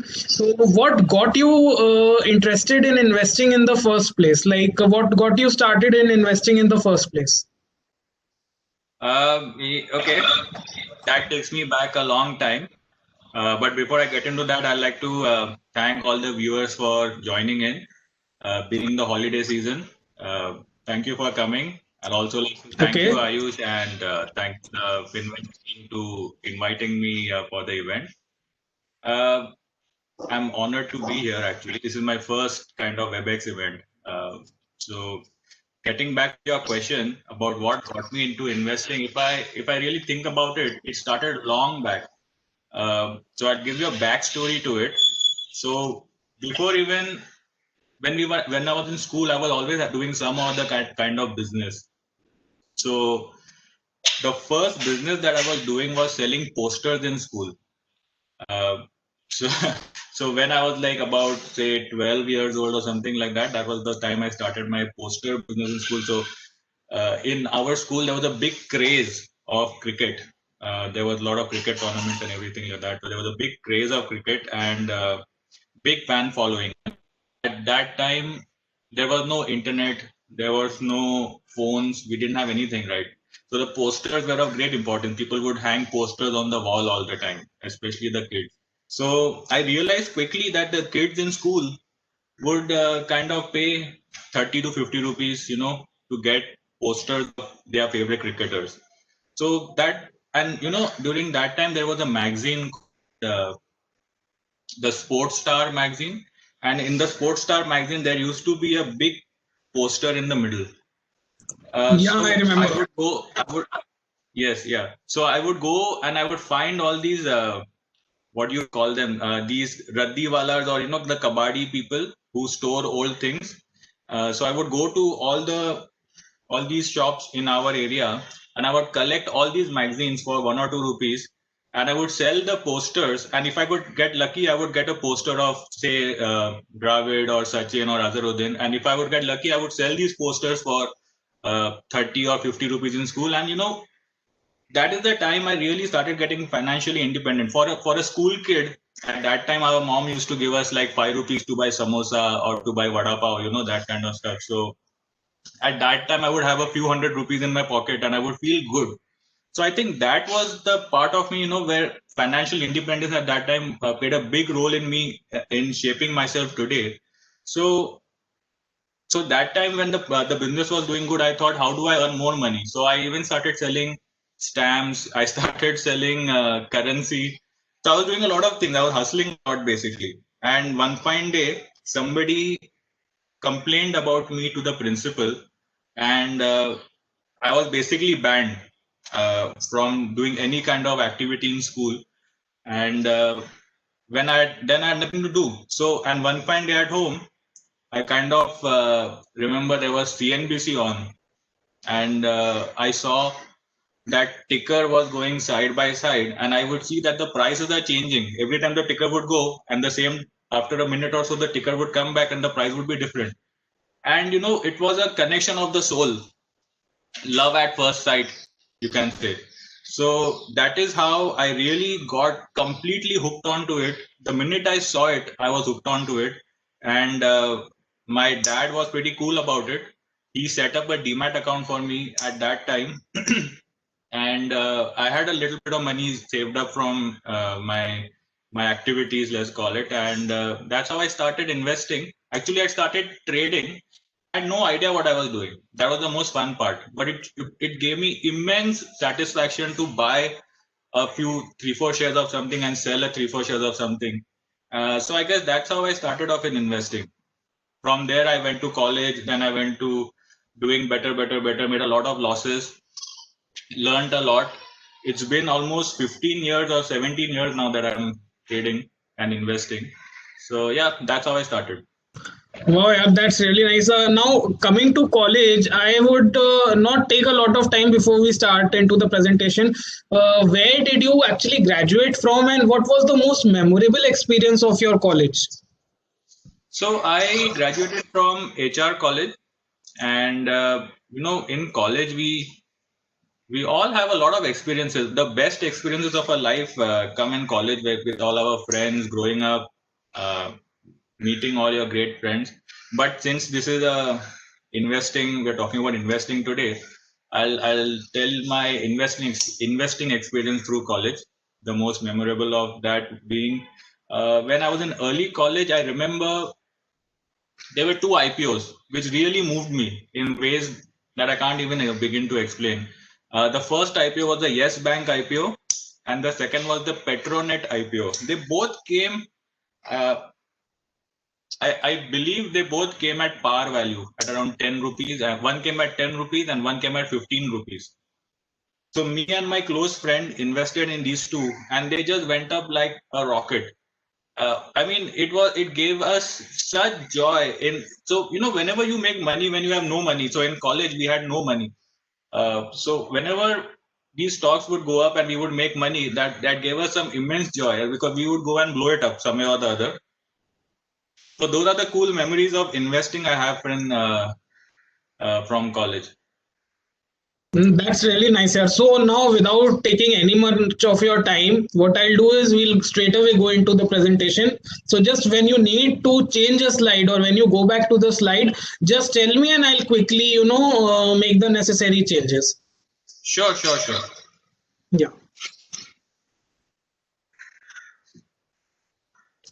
So, what got you interested in investing in the first place? Like, what got you started in investing in the first place? Okay, that takes me back a long time. But before I get into that, I'd like to thank all the viewers for joining in, being the holiday season. Thank you for coming. I'd also like to thank you, Okay. Ayush, and thank the Finvents team to inviting me for the event. Uh, I'm honored to be here. Actually, this is my first kind of WebEx event. So, getting back to your question about what got me into investing, if I really think about it, it started long back. So I'll give you a backstory to it. So before even when I was in school, I was always doing some other kind of business. So the first business that I was doing was selling posters in school. Uh, so so when I was like about say 12 years old or something like that, that was the time I started my poster business in school. So in our school there was a big craze of cricket. There was a lot of cricket tournaments and everything like that. So there was a big craze of cricket and big fan following. At that time, there was no internet, there was no phones, we didn't have anything, right? So the posters were of great importance. People would hang posters on the wall all the time, especially the kids. So I realized quickly that the kids in school would kind of pay 30 to 50 rupees, to get posters of their favorite cricketers. So that, and during that time, there was a magazine, uh, the Sports Star magazine. And in the Sports Star magazine, there used to be a big poster in the middle. Yeah, I So remember. yes, yeah. So I would go and I would find all these, what do you call them? These raddiwalas or the kabaddi people who store old things. So I would go to all these shops in our area and I would collect all these magazines for 1 or 2 rupees and I would sell the posters. And if I could get lucky, I would get a poster of say Dravid or Sachin or Azharuddin. And if I would get lucky, I would sell these posters for 30 or 50 rupees in school. And that is the time I really started getting financially independent. For a school kid, at that time, our mom used to give us like 5 rupees to buy samosa or to buy vada pav, that kind of stuff. So at that time, I would have a few hundred rupees in my pocket and I would feel good. So I think that was the part of me, where financial independence at that time played a big role in me in shaping myself today. So so that time when the business was doing good, I thought, how do I earn more money? So I even started selling stamps. I started selling currency. So I was doing a lot of things. I was hustling a lot basically. And one fine day, somebody complained about me to the principal, and I was basically banned from doing any kind of activity in school. And when I had nothing to do. So and one fine day at home, I kind of remember there was CNBC on, and I saw that ticker was going side by side, and I would see that the prices are changing every time the ticker would go, and the same after a minute or so the ticker would come back and the price would be different. And it was a connection of the soul, love at first sight, you can say. So that is how I really got completely hooked onto it. The minute I saw it, I was hooked onto it. And my dad was pretty cool about it. He set up a demat account for me at that time. And I had a little bit of money saved up from my activities, let's call it. And that's how I started investing. Actually, I started trading. I had no idea what I was doing. That was the most fun part. But it gave me immense satisfaction to buy a few 3-4 shares of something and sell a 3-4 shares of something. So I guess that's how I started off in investing. From there, I went to college. Then I went to doing better, better, better. Made a lot of losses. Learned a lot. It's been almost 15 years or 17 years now that I'm trading and investing. So yeah, that's how I started. Wow, yeah, that's really nice. Now, coming to college, I would not take a lot of time before we start into the presentation. Where did you actually graduate from, and what was the most memorable experience of your college? So I graduated from HR college, and in college we all have a lot of experiences. The best experiences of our life come in college with all our friends growing up. meeting all your great friends. But since this is a investing, we're talking about investing today. I'll tell my investing experience through college. The most memorable of that being when I was in early college. I remember there were two IPOs which really moved me in ways that I can't even begin to explain. The first IPO was the Yes Bank IPO, and the second was the Petronet IPO. They both came. Uh, I believe they both came at par value at around 10 rupees. One came at 10 rupees and one came at 15 rupees. So me and my close friend invested in these two, and they just went up like a rocket. I mean, it gave us such joy. So whenever you make money when you have no money. So in college we had no money. So whenever these stocks would go up and we would make money, that gave us some immense joy because we would go and blow it up somewhere or the other. So those are the cool memories of investing I have from college. That's really nice, sir. So now, without taking any much of your time, what I'll do is we'll straight away go into the presentation. So just when you need to change a slide or when you go back to the slide, just tell me and I'll quickly, make the necessary changes. Sure. Yeah.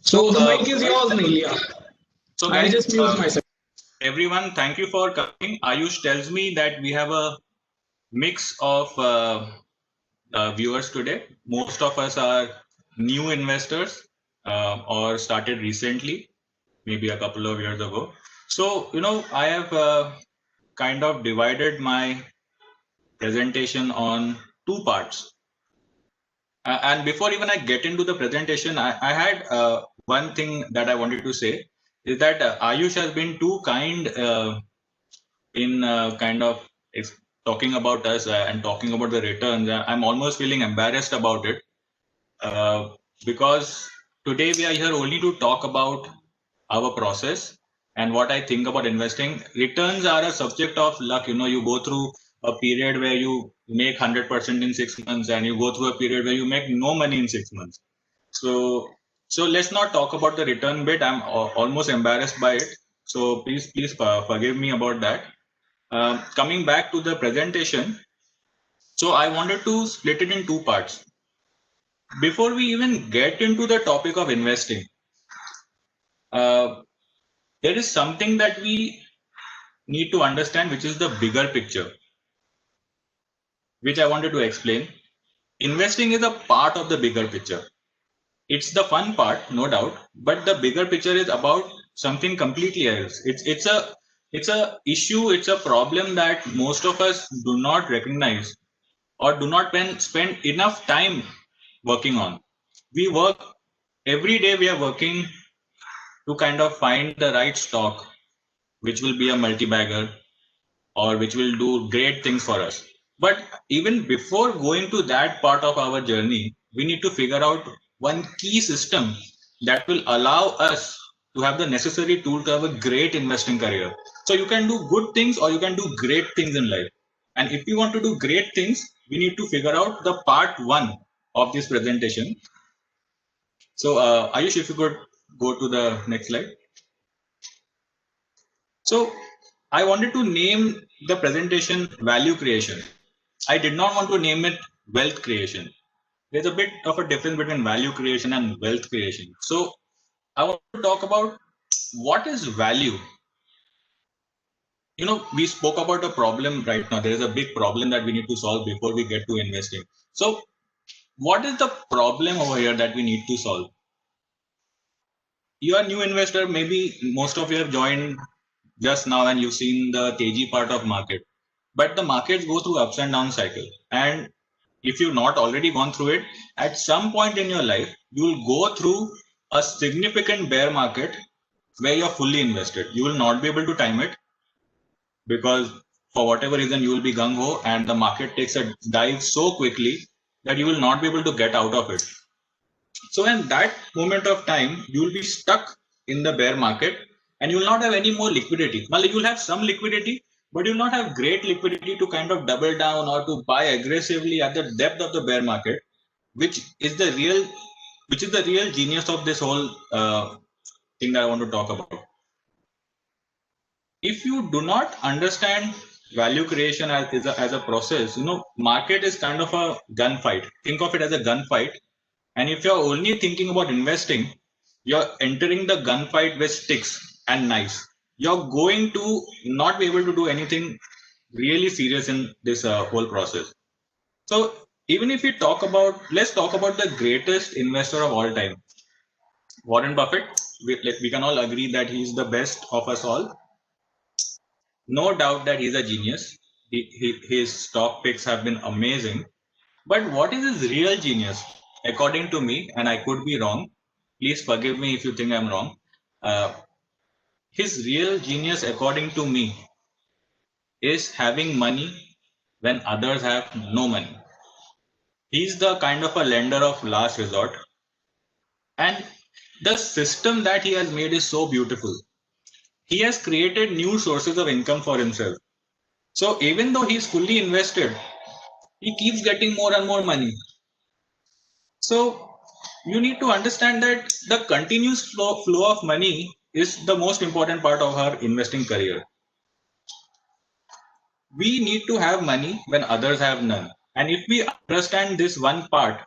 So the mic is yours, Nelia. So I guys, just mute myself. Everyone, thank you for coming. Ayush tells me that we have a mix of viewers today. Most of us are new investors or started recently, maybe a couple of years ago. So, I have kind of divided my presentation on two parts. And before even I get into the presentation, I had one thing that I wanted to say is that Ayush has been too kind in kind of talking about us and talking about the returns. I'm almost feeling embarrassed about it because today we are here only to talk about our process and what I think about investing. Returns are a subject of luck. You go through a period where you make 100% in 6 months, and you go through a period where you make no money in 6 months. So let's not talk about the return bit. I'm almost embarrassed by it. So please forgive me about that. Coming back to the presentation, so I wanted to split it in two parts. Before we even get into the topic of investing, there is something that we need to understand, which is the bigger picture, which I wanted to explain. Investing is a part of the bigger picture. It's the fun part, no doubt, but the bigger picture is about something completely else. It's a issue, it's a problem that most of us do not recognize or do not spend enough time working on. We work every day, we are working to kind of find the right stock, which will be a multi-bagger or which will do great things for us. But even before going to that part of our journey, we need to figure out one key system that will allow us to have the necessary tool to have a great investing career. So you can do good things or you can do great things in life. And if you want to do great things, we need to figure out the part one of this presentation. So Ayush, if you could go to the next slide. So I wanted to name the presentation value creation. I did not want to name it wealth creation. There's a bit of a difference between value creation and wealth creation. So I want to talk about what is value. We spoke about a problem right now. There is a big problem that we need to solve before we get to investing. So what is the problem over here that we need to solve? You are a new investor. Maybe most of you have joined just now and you've seen the KG part of market. But the markets go through ups and down cycle. And if you've not already gone through it, at some point in your life, you will go through a significant bear market where you're fully invested. You will not be able to time it because for whatever reason, you will be gung-ho and the market takes a dive so quickly that you will not be able to get out of it. So in that moment of time, you will be stuck in the bear market and you will not have any more liquidity. Well, you will have some liquidity, but you will not have great liquidity to kind of double down or to buy aggressively at the depth of the bear market, which is the real genius of this whole thing that I want to talk about. If you do not understand value creation as a process, market is kind of a gunfight. Think of it as a gunfight. And if you're only thinking about investing, you're entering the gunfight with sticks and knives. You're going to not be able to do anything really serious in this whole process. So even if let's talk about the greatest investor of all time, Warren Buffett. We can all agree that he's the best of us all. No doubt that he's a genius. His stock picks have been amazing. But what is his real genius? According to me, and I could be wrong, please forgive me if you think I'm wrong. Uh, his real genius, according to me, is having money when others have no money. He's the kind of a lender of last resort. And the system that he has made is so beautiful. He has created new sources of income for himself. So even though he's fully invested, he keeps getting more and more money. So you need to understand that the continuous flow of money is the most important part of our investing career. We need to have money when others have none. And if we understand this one part,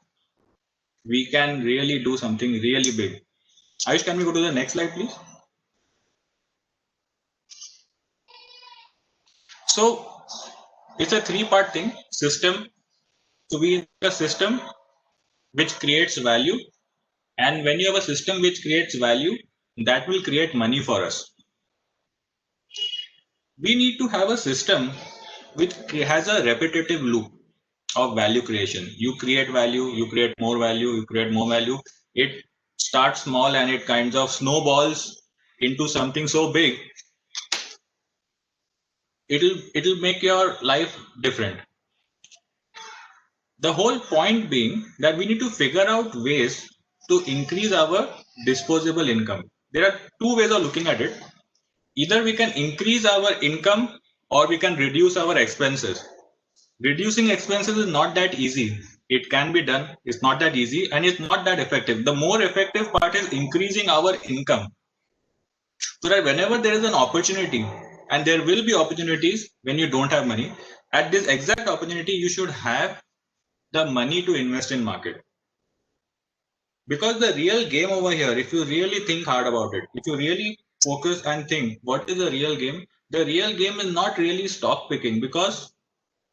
we can really do something really big. Ayush, can we go to the next slide, please? So it's a three-part thing, system. So we have a system which creates value. And when you have a system which creates value, that will create money for us. We need to have a system which has a repetitive loop of value creation. You create value, you create more value, you create more value. It starts small and it kinds of snowballs into something so big. It'll make your life different. The whole point being that we need to figure out ways to increase our disposable income. There are two ways of looking at it. Either we can increase our income or we can reduce our expenses. Reducing expenses is not that easy. It can be done. It's not that easy and it's not that effective. The more effective part is increasing our income. So that whenever there is an opportunity, and there will be opportunities when you don't have money, at this exact opportunity, you should have the money to invest in market. Because the real game over here, if you really think hard about it, if you really focus and think what is the real game is not really stock picking, because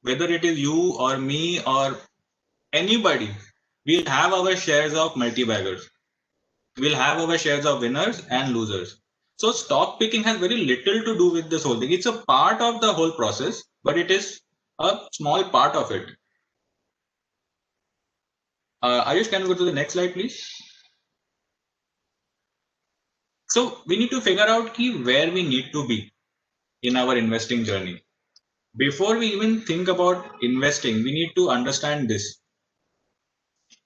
whether it is you or me or anybody, we'll have our shares of multi-baggers. We'll have our shares of winners and losers. So stock picking has very little to do with this whole thing. It's a part of the whole process, but it is a small part of it. Ayush, can we go to the next slide, please? So we need to figure out where we need to be in our investing journey. Before we even think about investing, we need to understand this.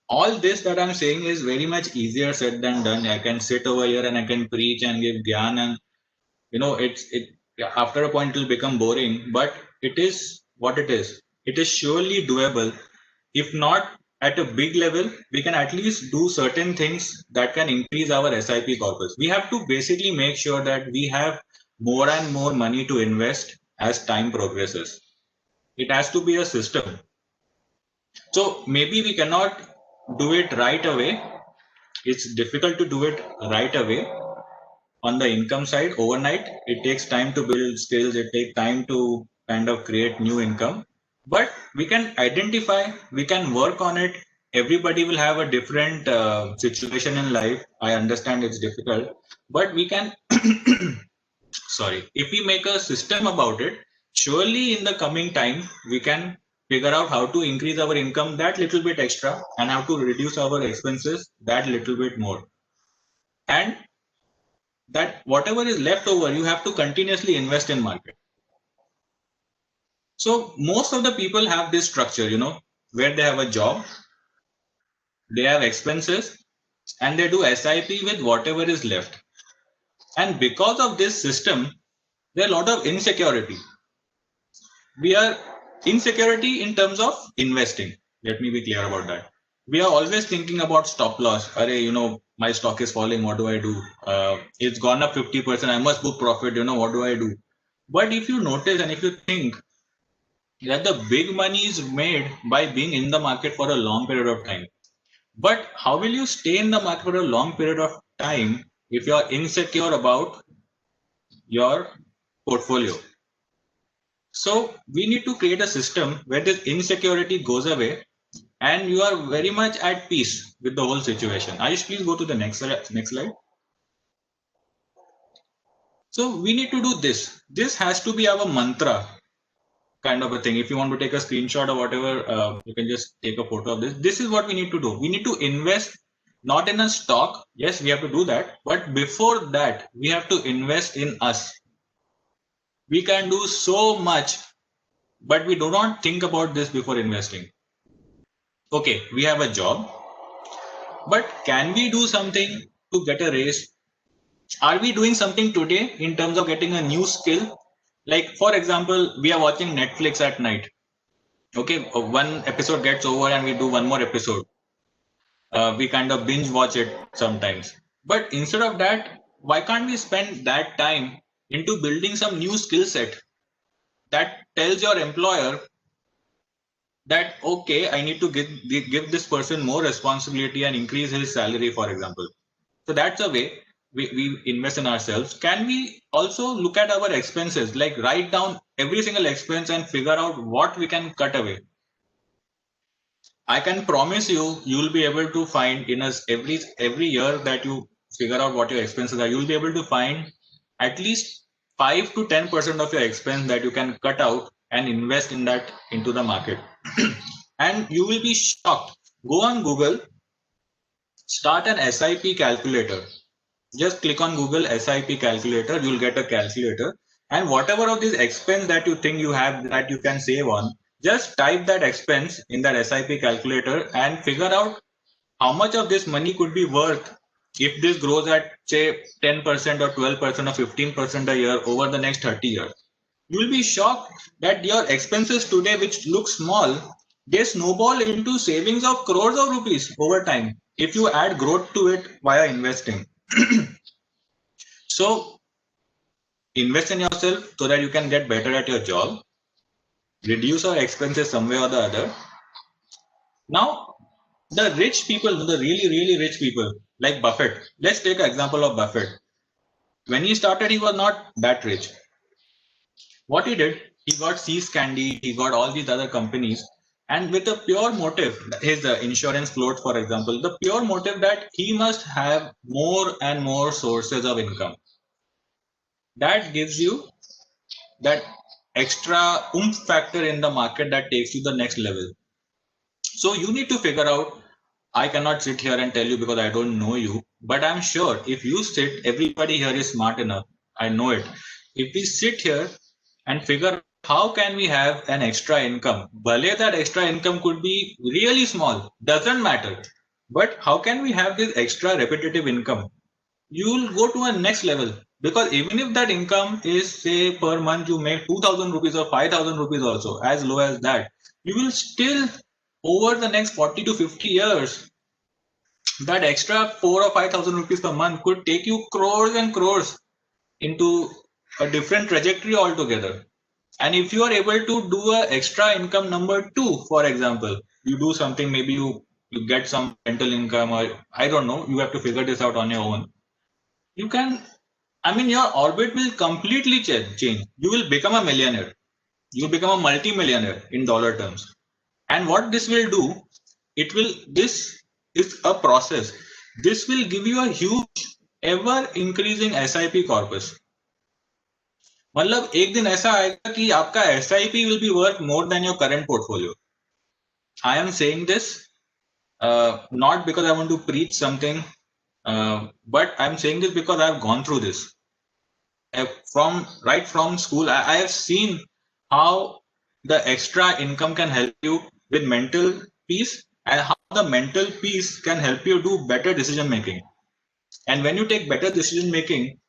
All this that I'm saying is very much easier said than done. I can sit over here and I can preach and give gyan, and after a point it will become boring, but it is what it is. It is surely doable. If not at a big level, we can at least do certain things that can increase our SIP corpus. We have to basically make sure that we have more and more money to invest as time progresses. It has to be a system. So maybe we cannot do it right away. It's difficult to do it right away. On the income side, overnight, it takes time to build skills. It takes time to kind of create new income. But we can identify, we can work on it. Everybody will have a different situation in life. I understand it's difficult, but we can, if we make a system about it, surely in the coming time, we can figure out how to increase our income that little bit extra and how to reduce our expenses that little bit more. And that whatever is left over, you have to continuously invest in market. So most of the people have this structure, where they have a job, they have expenses, and they do SIP with whatever is left. And because of this system, there are a lot of insecurity. We are insecurity in terms of investing. Let me be clear about that. We are always thinking about stop loss. my stock is falling, what do I do? It's gone up 50%, I must book profit, what do I do? But if you notice and if you think that the big money is made by being in the market for a long period of time. But how will you stay in the market for a long period of time if you are insecure about your portfolio? So we need to create a system where this insecurity goes away and you are very much at peace with the whole situation. Ayush, please go to the next slide. So we need to do this. This has to be our mantra kind of a thing. If you want to take a screenshot or whatever, you can just take a photo of this. This is what we need to do. We need to invest not in a stock. Yes, we have to do that. But before that, we have to invest in us. We can do so much, but we do not think about this before investing. Okay, we have a job, but can we do something to get a raise? Are we doing something today in terms of getting a new skill? Like, for example, we are watching Netflix at night. Okay, one episode gets over and we do one more episode. We kind of binge watch it sometimes. But instead of that, why can't we spend that time into building some new skill set that tells your employer that, okay, I need to give this person more responsibility and increase his salary, for example. So that's a way we invest in ourselves. Can we also look at our expenses, like write down every single expense and figure out what we can cut away? I can promise you, you'll be able to find in us every year that you figure out what your expenses are, you'll be able to find at least 5 to 10% of your expense that you can cut out and invest in that into the market. And you will be shocked. Go on Google, start an SIP calculator. Just click on Google SIP calculator, you'll get a calculator. And whatever of this expense that you think you have that you can save on, just type that expense in that SIP calculator and figure out how much of this money could be worth if this grows at, say, 10% or 12% or 15% a year over the next 30 years. You will be shocked that your expenses today, which look small, they snowball into savings of crores of rupees over time if you add growth to it via investing. So invest in yourself so that you can get better at your job, reduce our expenses some way or the other. Now, the rich people, the really rich people like Buffett, let's take an example of Buffett. When he started, he was not that rich. What he did, he got Seas Candy, he got all these other companies, and with a pure motive, his insurance float, for example, the pure motive that he must have more and more sources of income. That gives you that extra oomph factor in the market that takes you the next level. So you need to figure out, I cannot sit here and tell you because I don't know you, but I'm sure if you sit, everybody here is smart enough. I know it. If we sit here and figure how can we have an extra income, bale that extra income could be really small, doesn't matter. But how can we have this extra repetitive income? You'll go to a next level, because even if that income is, say, per month you make 2,000 rupees or 5,000 rupees also, as low as that, you will still, over the next 40 to 50 years, that extra 4 or 5,000 rupees per month could take you crores and crores into a different trajectory altogether. And if you are able to do a extra income number 2, for example, you do something, maybe you get some rental income, or I don't know, you have to figure this out on your own. You can, I mean, your orbit will completely change. You will become a millionaire. You will become a multi-millionaire in dollar terms. And what this will do, this is a process. This will give you a huge, ever increasing SIP corpus. मतलब एक दिन ऐसा आएगा कि आपका SIP will be worth more than your current portfolio. I am saying this not because I want to preach something, but I'm saying this because I've gone through this. Right from school, I have seen how the extra income can help you with mental peace, and how the mental peace can help you do better decision making. And when you take better decision making,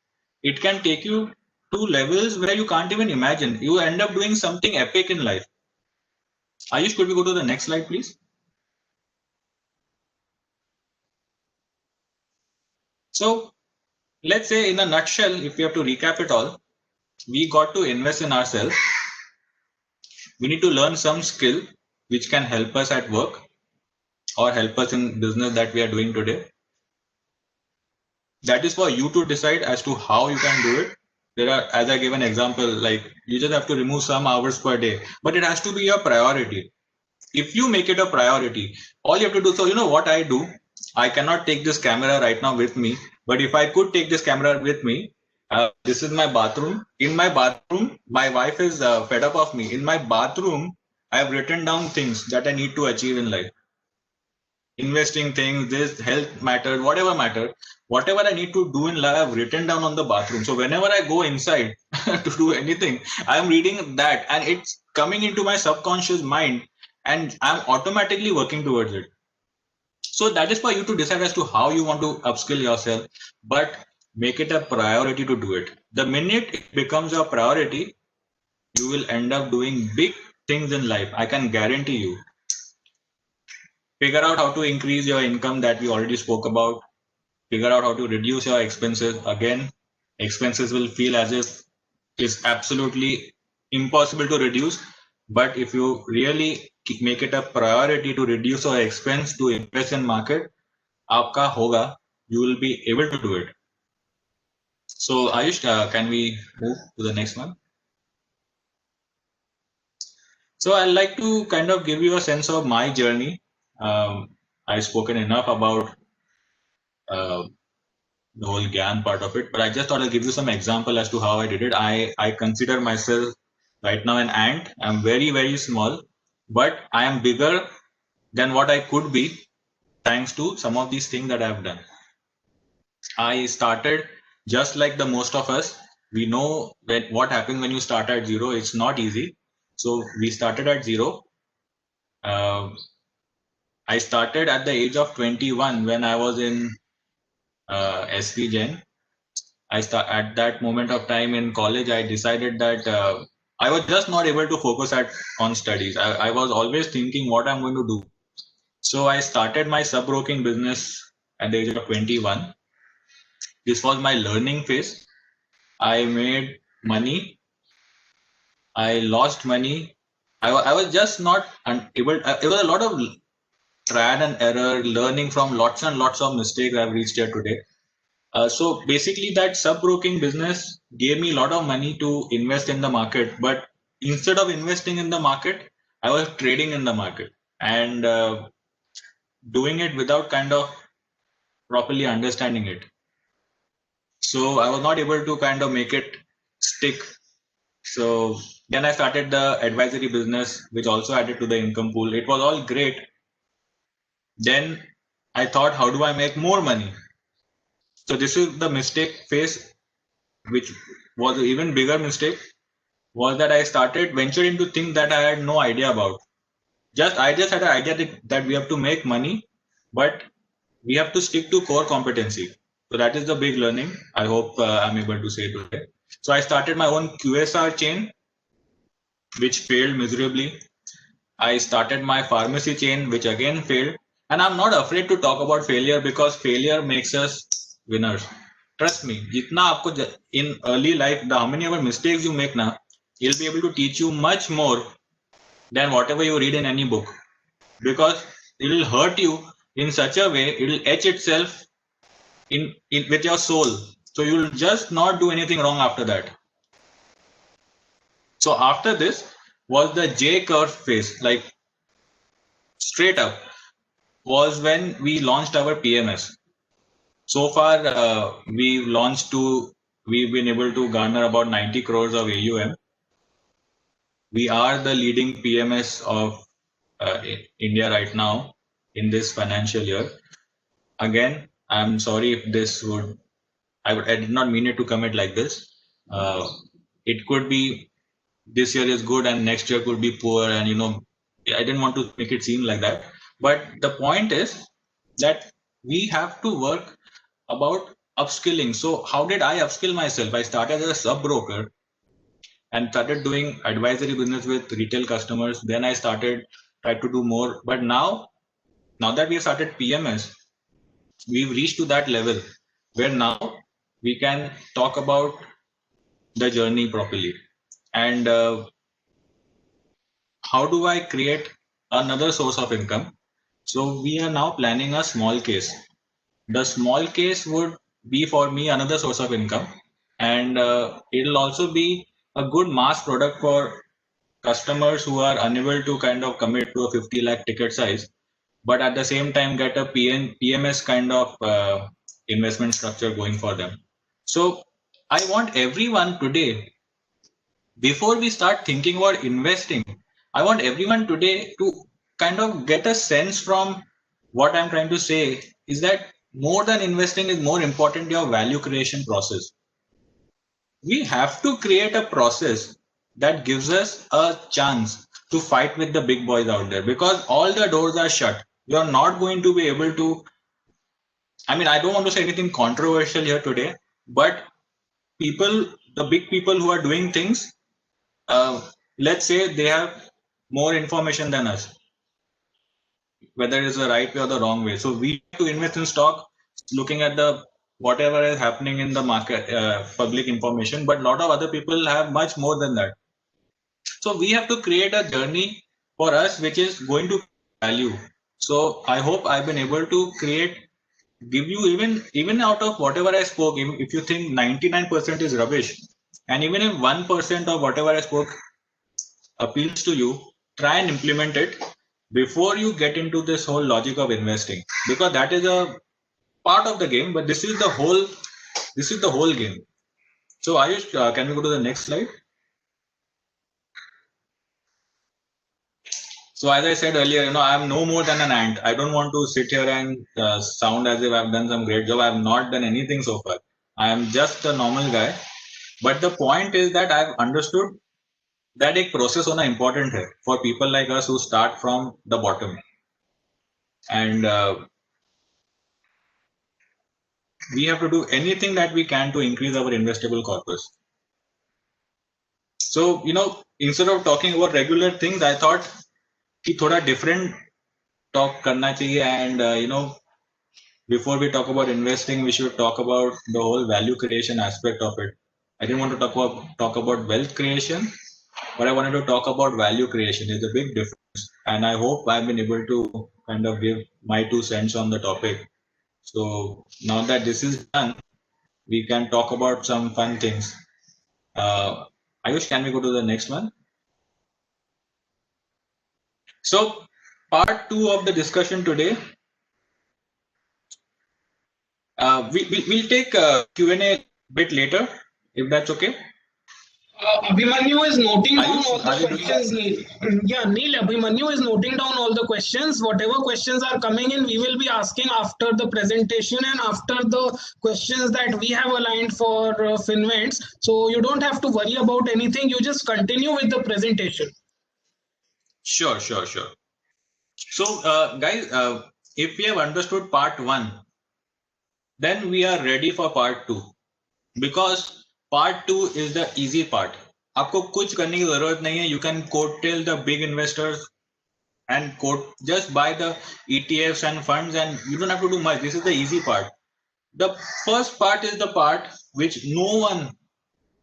it can take you to levels where you can't even imagine. You end up doing something epic in life. Ayush, could we go to the next slide, please? So let's say in a nutshell, if we have to recap it all, we got to invest in ourselves. We need to learn some skill which can help us at work or help us in business that we are doing today. That is for you to decide as to how you can do it. There are, as I gave an example, like you just have to remove some hours per day, but it has to be your priority. If you make it a priority, all you have to do, so you know what I do, I cannot take this camera right now with me, but if I could take this camera with me, this is my bathroom. In my bathroom, my wife is fed up of me. In my bathroom, I have written down things that I need to achieve in life. Investing things, this health matter, whatever I need to do in life, I've written down on the bathroom. So whenever I go inside to do anything, I'm reading that and it's coming into my subconscious mind and I'm automatically working towards it. So that is for you to decide as to how you want to upskill yourself, but make it a priority to do it. The minute it becomes a priority, you will end up doing big things in life. I can guarantee you. Figure out how to increase your income that we already spoke about. Figure out how to reduce your expenses. Again, expenses will feel as if it's absolutely impossible to reduce. But if you really make it a priority to reduce your expense to invest in market, आपका होगा, you will be able to do it. So Ayush, can we move to the next one? So I'd like to kind of give you a sense of my journey. I've spoken enough about uh, the whole GAN part of it, but I just thought I'll give you some example as to how I did it. I consider myself right now an ant. I'm very, very small, but I am bigger than what I could be thanks to some of these things that I've done. I started just like the most of us. We know what happens when you start at zero. It's not easy. So we started at zero. I started at the age of 21 when I was in SV Gen. At that moment of time in college, I decided that I was just not able to focus on studies. I was always thinking what I'm going to do. So I started my sub-broking business at the age of 21. This was my learning phase. I made money. I lost money. I was just not able. It was a lot of trial and error, learning from lots and lots of mistakes I've reached here today. So basically, that sub-broking business gave me a lot of money to invest in the market. But instead of investing in the market, I was trading in the market and doing it without kind of properly understanding it. So I was not able to kind of make it stick. So then I started the advisory business, which also added to the income pool. It was all great. Then I thought, how do I make more money? So this is the mistake phase, which was an even bigger mistake, was that I started venture into things that I had no idea about. I just had an idea that we have to make money, but we have to stick to core competency. So that is the big learning. I hope I'm able to say today. So I started my own QSR chain, which failed miserably. I started my pharmacy chain, which again failed. And I'm not afraid to talk about failure because failure makes us winners. Trust me, jitna aapko in early life, how many ever mistakes you make now, it'll be able to teach you much more than whatever you read in any book. Because it'll hurt you in such a way, it'll etch itself in with your soul. So you'll just not do anything wrong after that. So after this was the J curve phase, like straight up was when we launched our PMS. So far, we've been able to garner about 90 crores of AUM. We are the leading PMS of India right now in this financial year. Again, I'm sorry if I did not mean it to commit like this. It could be this year is good and next year could be poor, and I didn't want to make it seem like that. But the point is that we have to work about upskilling. So how did I upskill myself? I started as a sub broker and started doing advisory business with retail customers. Then I tried to do more. But now that we have started PMS, we've reached to that level where now we can talk about the journey properly. And how do I create another source of income? So we are now planning a small case. The small case would be for me another source of income, and it'll also be a good mass product for customers who are unable to kind of commit to a 50 lakh ticket size, but at the same time get a PMS kind of investment structure going for them. So I want everyone today, before we start thinking about investing, I want everyone today to kind of get a sense from what I'm trying to say is that more than investing is more important your value creation process. We have to create a process that gives us a chance to fight with the big boys out there, because all the doors are shut. You're not going to be able to, I mean, I don't want to say anything controversial here today, but people, the big people who are doing things, uh, let's say they have more information than us, whether it's the right way or the wrong way. So we have to invest in stock, looking at the whatever is happening in the market, public information. But a lot of other people have much more than that. So we have to create a journey for us which is going to value. So I hope I've been able to create, give you even out of whatever I spoke. If you think 99% is rubbish, and even if 1% of whatever I spoke appeals to you, try and implement it before you get into this whole logic of investing, because that is a part of the game, but this is the whole game. So Ayush, can we go to the next slide? So as I said earlier, I'm no more than an ant. I don't want to sit here and sound as if I've done some great job. I've not done anything so far. I am just a normal guy. But the point is that I've understood that एक process होना important है for people like us who start from the bottom. And we have to do anything that we can to increase our investable corpus. So, instead of talking about regular things, I thought कि थोड़ा different talk करना चाहिए, and before we talk about investing, we should talk about the whole value creation aspect of it. I didn't want to talk about wealth creation, but I wanted to talk about value creation. There's a big difference, and I hope I've been able to kind of give my 2 cents on the topic. So now that this is done, we can talk about some fun things. Ayush, can we go to the next one? So part two of the discussion today, we'll take Q&A bit later, if that's okay. Abhimanyu is noting down Ayush, all the are you doing that? questions. Yeah, Neil, Abhimanyu is noting down all the questions. Whatever questions are coming in, we will be asking after the presentation and after the questions that we have aligned for Finvents. So you don't have to worry about anything. You just continue with the presentation. Sure. So, guys, if we have understood part one, then we are ready for part two, because part two is the easy part. आपको कुछ करने की जरूरत नहीं है. You can coattail the big investors and just buy the ETFs and funds, and you don't have to do much. This is the easy part. The first part is the part which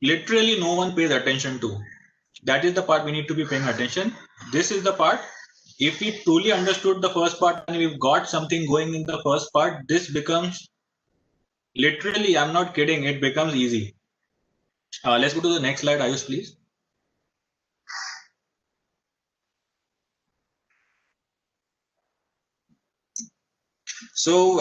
literally no one pays attention to. That is the part we need to be paying attention. This is the part. If we truly understood the first part and we've got something going in the first part, this becomes literally, I'm not kidding, it becomes easy. Let's go to the next slide, Ayush, please. So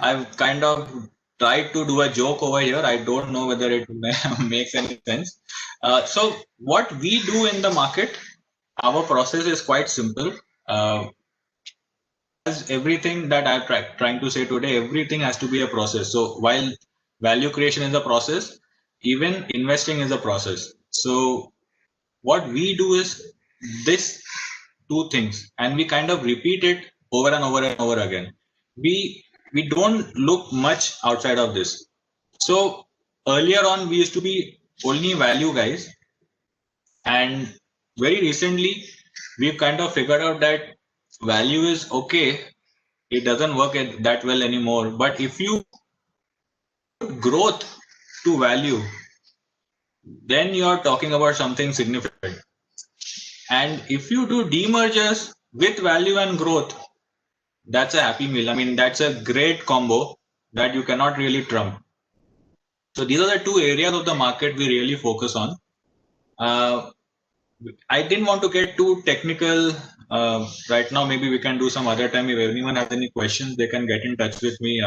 I've kind of tried to do a joke over here. I don't know whether it makes any sense. So what we do in the market, our process is quite simple. As everything that I'm trying to say today, everything has to be a process. So while value creation is a process, even investing is a process. So what we do is this two things, and we kind of repeat it over and over and over again. We don't look much outside of this. So earlier on, we used to be only value guys, and very recently we've kind of figured out that value is okay, it doesn't work that well anymore. But if you put growth to value, then you're talking about something significant. And if you do demergers with value and growth, that's a happy meal. I mean, that's a great combo that you cannot really trump. So these are the two areas of the market we really focus on. I didn't want to get too technical right now. Maybe we can do some other time. If anyone has any questions, they can get in touch with me.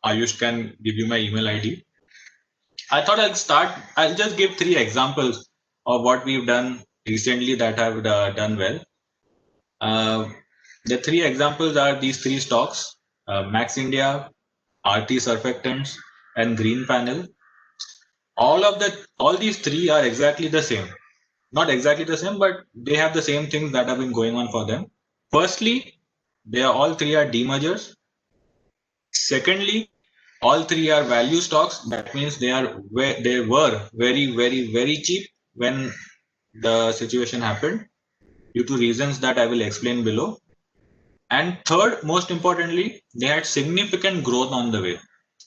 Ayush can give you my email ID. I thought I'll just give 3 examples of what we've done recently that have done well. The 3 examples are these 3 stocks, Max India, Aarti Surfactants, and Greenpanel. All these 3 are exactly the same. Not exactly the same, but they have the same things that have been going on for them. Firstly, all 3 are demergers. Secondly, all 3 are value stocks. That means they were very, very, very cheap when the situation happened due to reasons that I will explain below. And third, most importantly, they had significant growth on the way.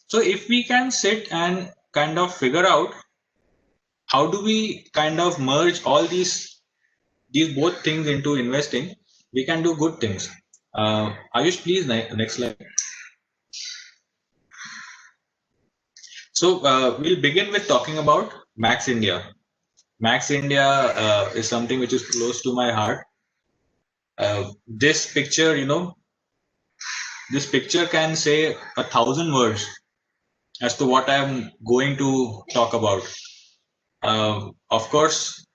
So if we can sit and kind of figure out how do we kind of merge all these both things into investing, we can do good things. Ayush, please, next slide. So we'll begin with talking about Max India. Max India is something which is close to my heart. This picture, this picture can say 1,000 words as to what I'm going to talk about. Of course,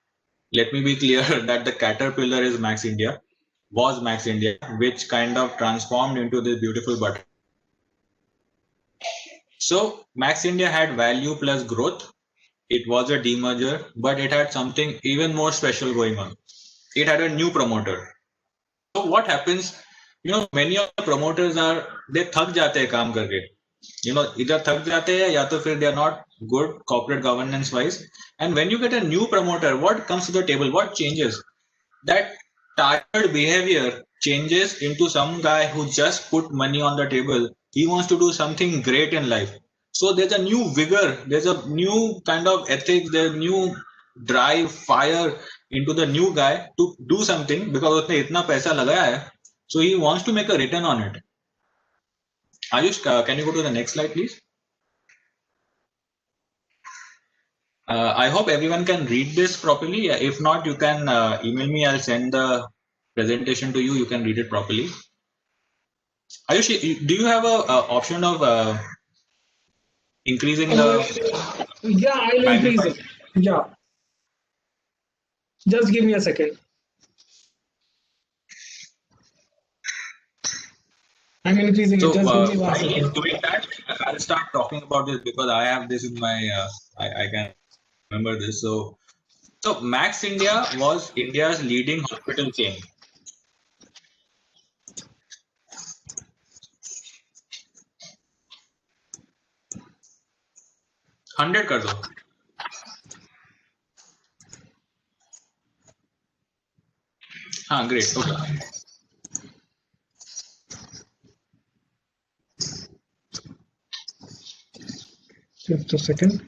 let me be clear that the caterpillar is Max India, was Max India, which kind of transformed into this beautiful butterfly. So Max India had value plus growth. It was a demerger, but it had something even more special going on. It had a new promoter. So what happens, many of the promoters they thak jate hai kaam karke. Either thak jate hai ya to fir they are not good corporate governance wise. And when you get a new promoter, what comes to the table? What changes? That tired behavior changes into some guy who just put money on the table. He wants to do something great in life. So there's a new vigor, there's a new kind of ethics, there's new drive, fire into the new guy to do something because उसने इतना पैसा लगाया है. So he wants to make a return on it. Ayush, can you go to the next slide, please? I hope everyone can read this properly. If not, you can email me. I'll send the presentation to you. You can read it properly. Ayush, do you have a option of increasing the? Yeah, I'll increase it. Yeah. Just give me a second. I'm increasing it. Just give me 1 second. Doing that, I'll start talking about this because I have this in my. I can remember this. So Max India was India's leading hospital chain. $100 कर दो. हाँ, great. Okay. Just a second.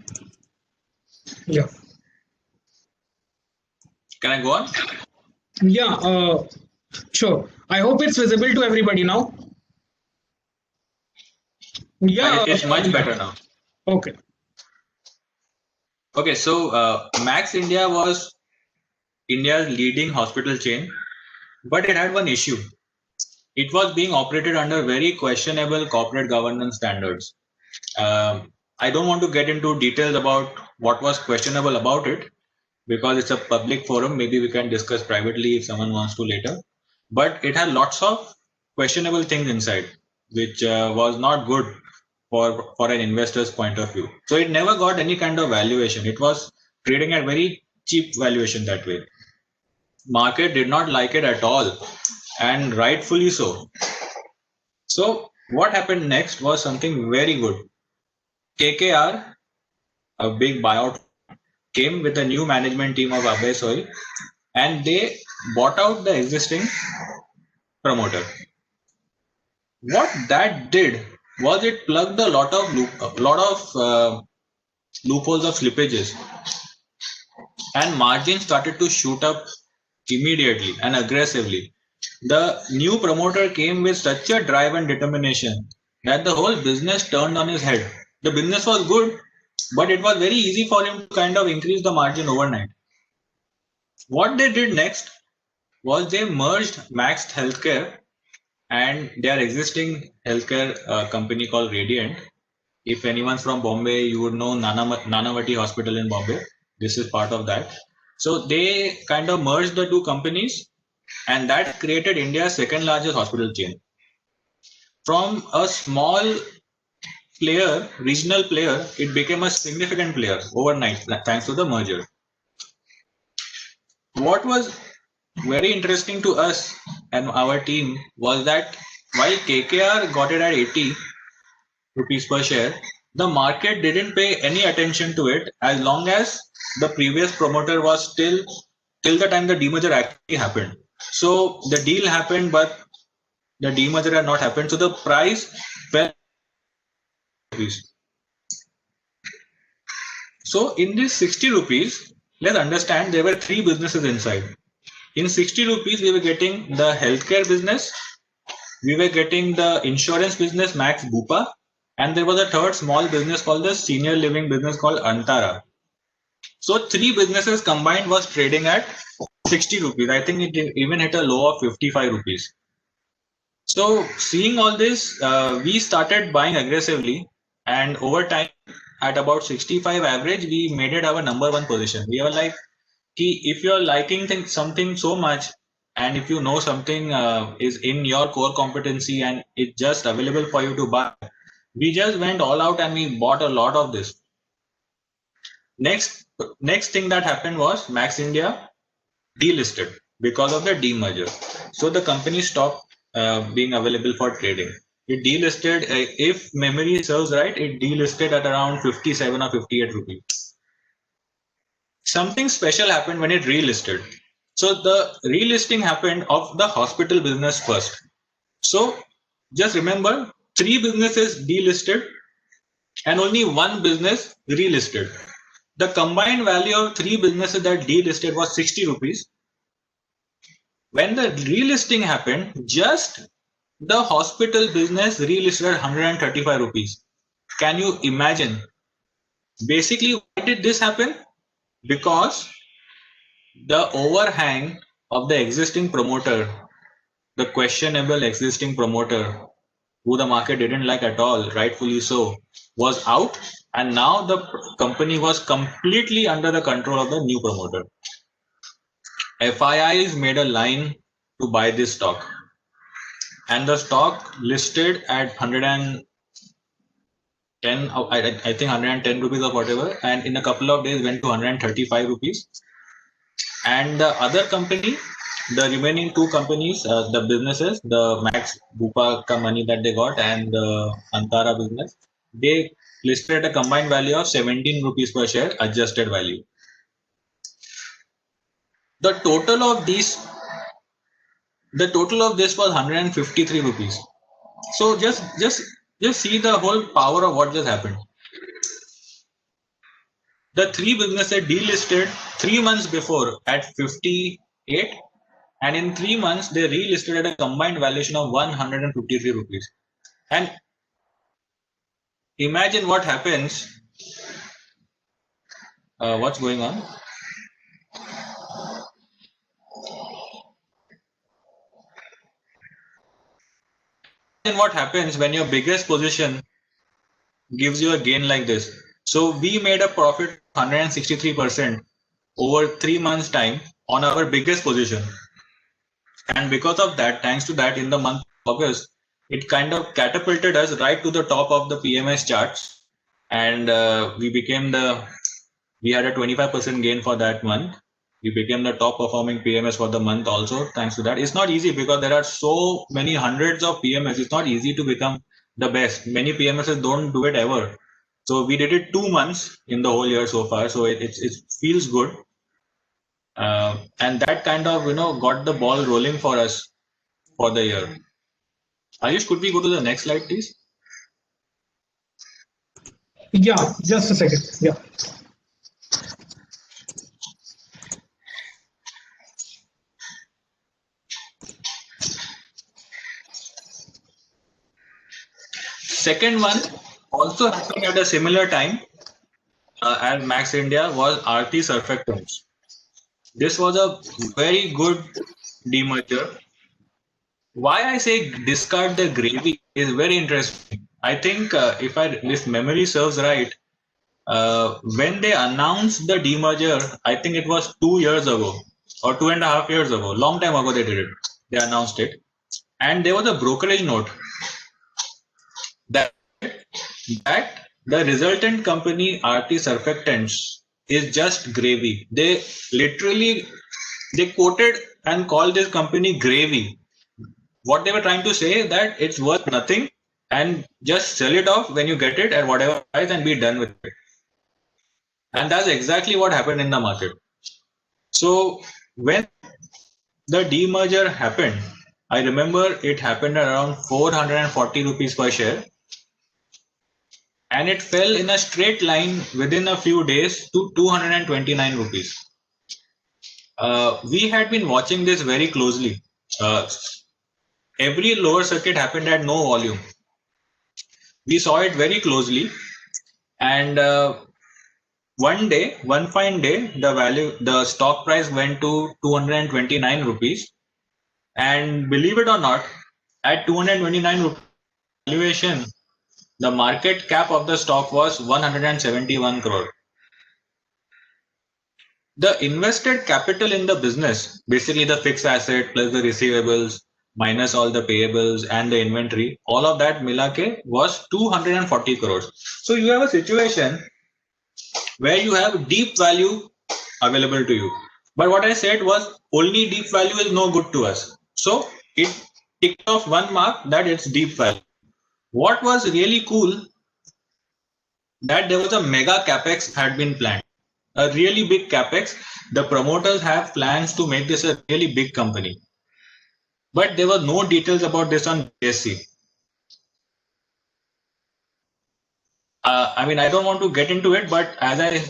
Yeah. Can I go on? Yeah, sure. I hope it's visible to everybody now. Yeah. It's much better now. Okay. Okay, so Max India was India's leading hospital chain, but it had one issue. It was being operated under very questionable corporate governance standards. I don't want to get into details about what was questionable about it because it's a public forum. Maybe we can discuss privately if someone wants to later. But it had lots of questionable things inside, which was not good for an investor's point of view. So it never got any kind of valuation. It was trading at very cheap valuation that way. Market did not like it at all, and rightfully so. So what happened next was something very good. KKR, a big buyout, came with a new management team of Abhay Soy, and they bought out the existing promoter. What that did was it plugged a lot of loopholes of slippages, and margins started to shoot up immediately and aggressively. The new promoter came with such a drive and determination that the whole business turned on his head. The business was good, but it was very easy for him to kind of increase the margin overnight. What they did next was they merged Max Healthcare and their existing healthcare company called Radiant. If anyone's from Bombay, you would know Nanavati Hospital in Bombay. This is part of that. So they kind of merged the two companies, and that created India's second largest hospital chain. From a small player, regional player, it became a significant player overnight thanks to the merger. What was very interesting to us and our team was that while KKR got it at 80 rupees per share, the market didn't pay any attention to it as long as the previous promoter was still till the time the demerger actually happened. So the deal happened, but the demerger had not happened. So the price fell. So in this 60 rupees, let's understand there were three businesses inside. In 60 rupees, we were getting the healthcare business, we were getting the insurance business, Max Bupa, and there was a third small business called the senior living business called Antara. So three businesses combined was trading at 60 rupees. I think it even hit a low of 55 rupees. So seeing all this, we started buying aggressively, and over time, at about 65 average, we made it our number one position. We were like, if you're liking something so much, and if you know something is in your core competency and it's just available for you to buy, we just went all out and we bought a lot of this. Next thing that happened was Max India delisted because of the demerger. So the company stopped being available for trading. It delisted, if memory serves right, it delisted at around 57 or 58 rupees. Something special happened when it relisted. So the relisting happened of the hospital business first. So just remember, three businesses delisted and only one business relisted. The combined value of three businesses that delisted was 60 rupees. When the relisting happened, just the hospital business relisted at 135 rupees. Can you imagine? Basically, why did this happen? Because the overhang of the existing promoter, the questionable existing promoter, who the market didn't like at all, rightfully so, was out, and now the company was completely under the control of the new promoter. FIIs made a line to buy this stock, and the stock listed at 110, I think 110 rupees or whatever, and in a couple of days went to 135 rupees. And the other company, the remaining two companies, the businesses, the Max Bupa money that they got and the Antara business, they listed at a combined value of 17 rupees per share, adjusted value. The total of this was 153 rupees. So just see the whole power of what just happened. The three businesses delisted 3 months before at 58, and in 3 months they relisted at a combined valuation of 153 rupees. And imagine what happens. What's going on? Imagine what happens when your biggest position gives you a gain like this. So we made a profit 163% over 3 months time on our biggest position. And because of that, thanks to that, in the month of August, it kind of catapulted us right to the top of the PMS charts. And we had a 25% gain for that month. We became the top performing PMS for the month also, thanks to that. It's not easy because there are so many hundreds of PMS. It's not easy to become the best. Many PMSs don't do it ever. So we did it 2 months in the whole year so far. So it feels good. And that kind of, got the ball rolling for us for the year. Ayush, could we go to the next slide, please? Yeah, just a second. Yeah. Second one, also happened at a similar time as Max India, was Aarti Surfactants. This was a very good demerger. Why I say discard the gravy is very interesting. I think if memory serves right, when they announced the demerger, I think it was 2 years ago or 2.5 years ago, long time ago they did it. They announced it, and there was a brokerage note that that the resultant company Aarti Surfactants is just gravy. They literally they quoted and called this company gravy. What they were trying to say is that it's worth nothing and just sell it off when you get it at whatever price and be done with it. And that's exactly what happened in the market. So when the demerger happened, I remember it happened around 440 rupees per share, and it fell in a straight line within a few days to 229 rupees. We had been watching this very closely. Every lower circuit happened at no volume. We saw it very closely, and one fine day, the stock price went to 229 rupees, and believe it or not, at 229 rupees valuation, the market cap of the stock was 171 crore. The invested capital in the business, basically the fixed asset plus the receivables minus all the payables and the inventory, all of that milake was 240 crores. So you have a situation where you have deep value available to you. But what I said was only deep value is no good to us. So it ticked off one mark that it's deep value. What was really cool that there was a mega capex had been planned, a really big capex. The promoters have plans to make this a really big company, but there were no details about this on BSC. I mean, I don't want to get into it, but as I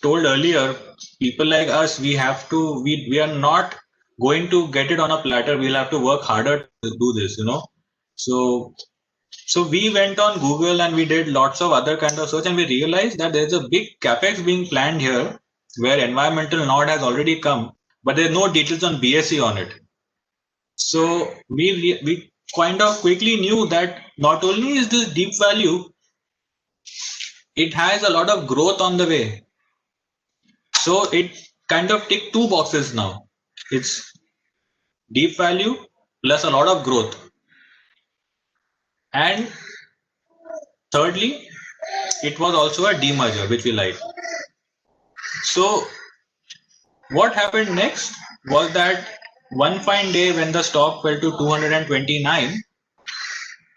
told earlier, people like us, we are not going to get it on a platter. We'll have to work harder to do this, So So we went on Google and we did lots of other kind of search, and we realized that there's a big capex being planned here where environmental nod has already come, but there's no details on BSC on it. So we kind of quickly knew that not only is this deep value, it has a lot of growth on the way. So it kind of ticked two boxes now. It's deep value plus a lot of growth. And thirdly, it was also a demerger, which we like. So what happened next was that one fine day when the stock fell to 229,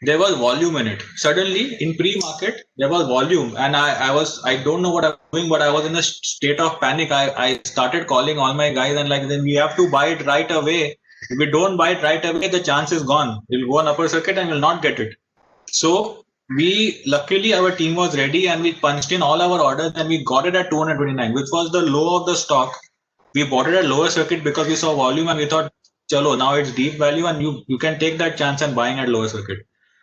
there was volume in it. Suddenly, in pre-market, there was volume, and I don't know what I was doing, but I was in a state of panic. I started calling all my guys and like, then we have to buy it right away. If we don't buy it right away, the chance is gone. We'll go on upper circuit and we'll not get it. So luckily our team was ready and we punched in all our orders and we got it at 229, which was the low of the stock. We bought it at lower circuit because we saw volume and we thought, chalo, now it's deep value and you can take that chance and buying at lower circuit.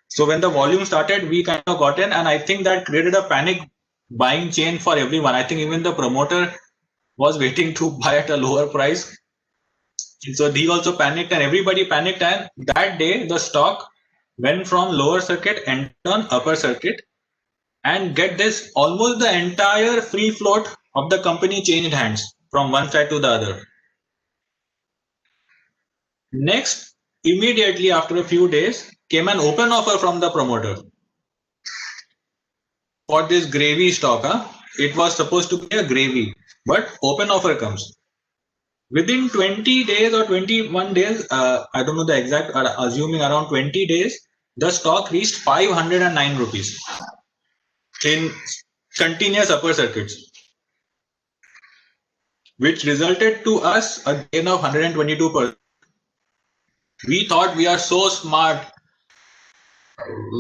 So when the volume started, we kind of got in, and I think that created a panic buying chain for everyone. I think even the promoter was waiting to buy at a lower price. So he also panicked and everybody panicked, and that day the stock went from lower circuit and on upper circuit, and get this, almost the entire free float of the company changed hands from one side to the other. Next, immediately after a few days, came an open offer from the promoter for this gravy stock. It was supposed to be a gravy, but open offer comes. Within 20 days or 21 days, I don't know the exact, assuming around 20 days, the stock reached 509 rupees in continuous upper circuits, which resulted to us a gain of 122%. We thought we are so smart.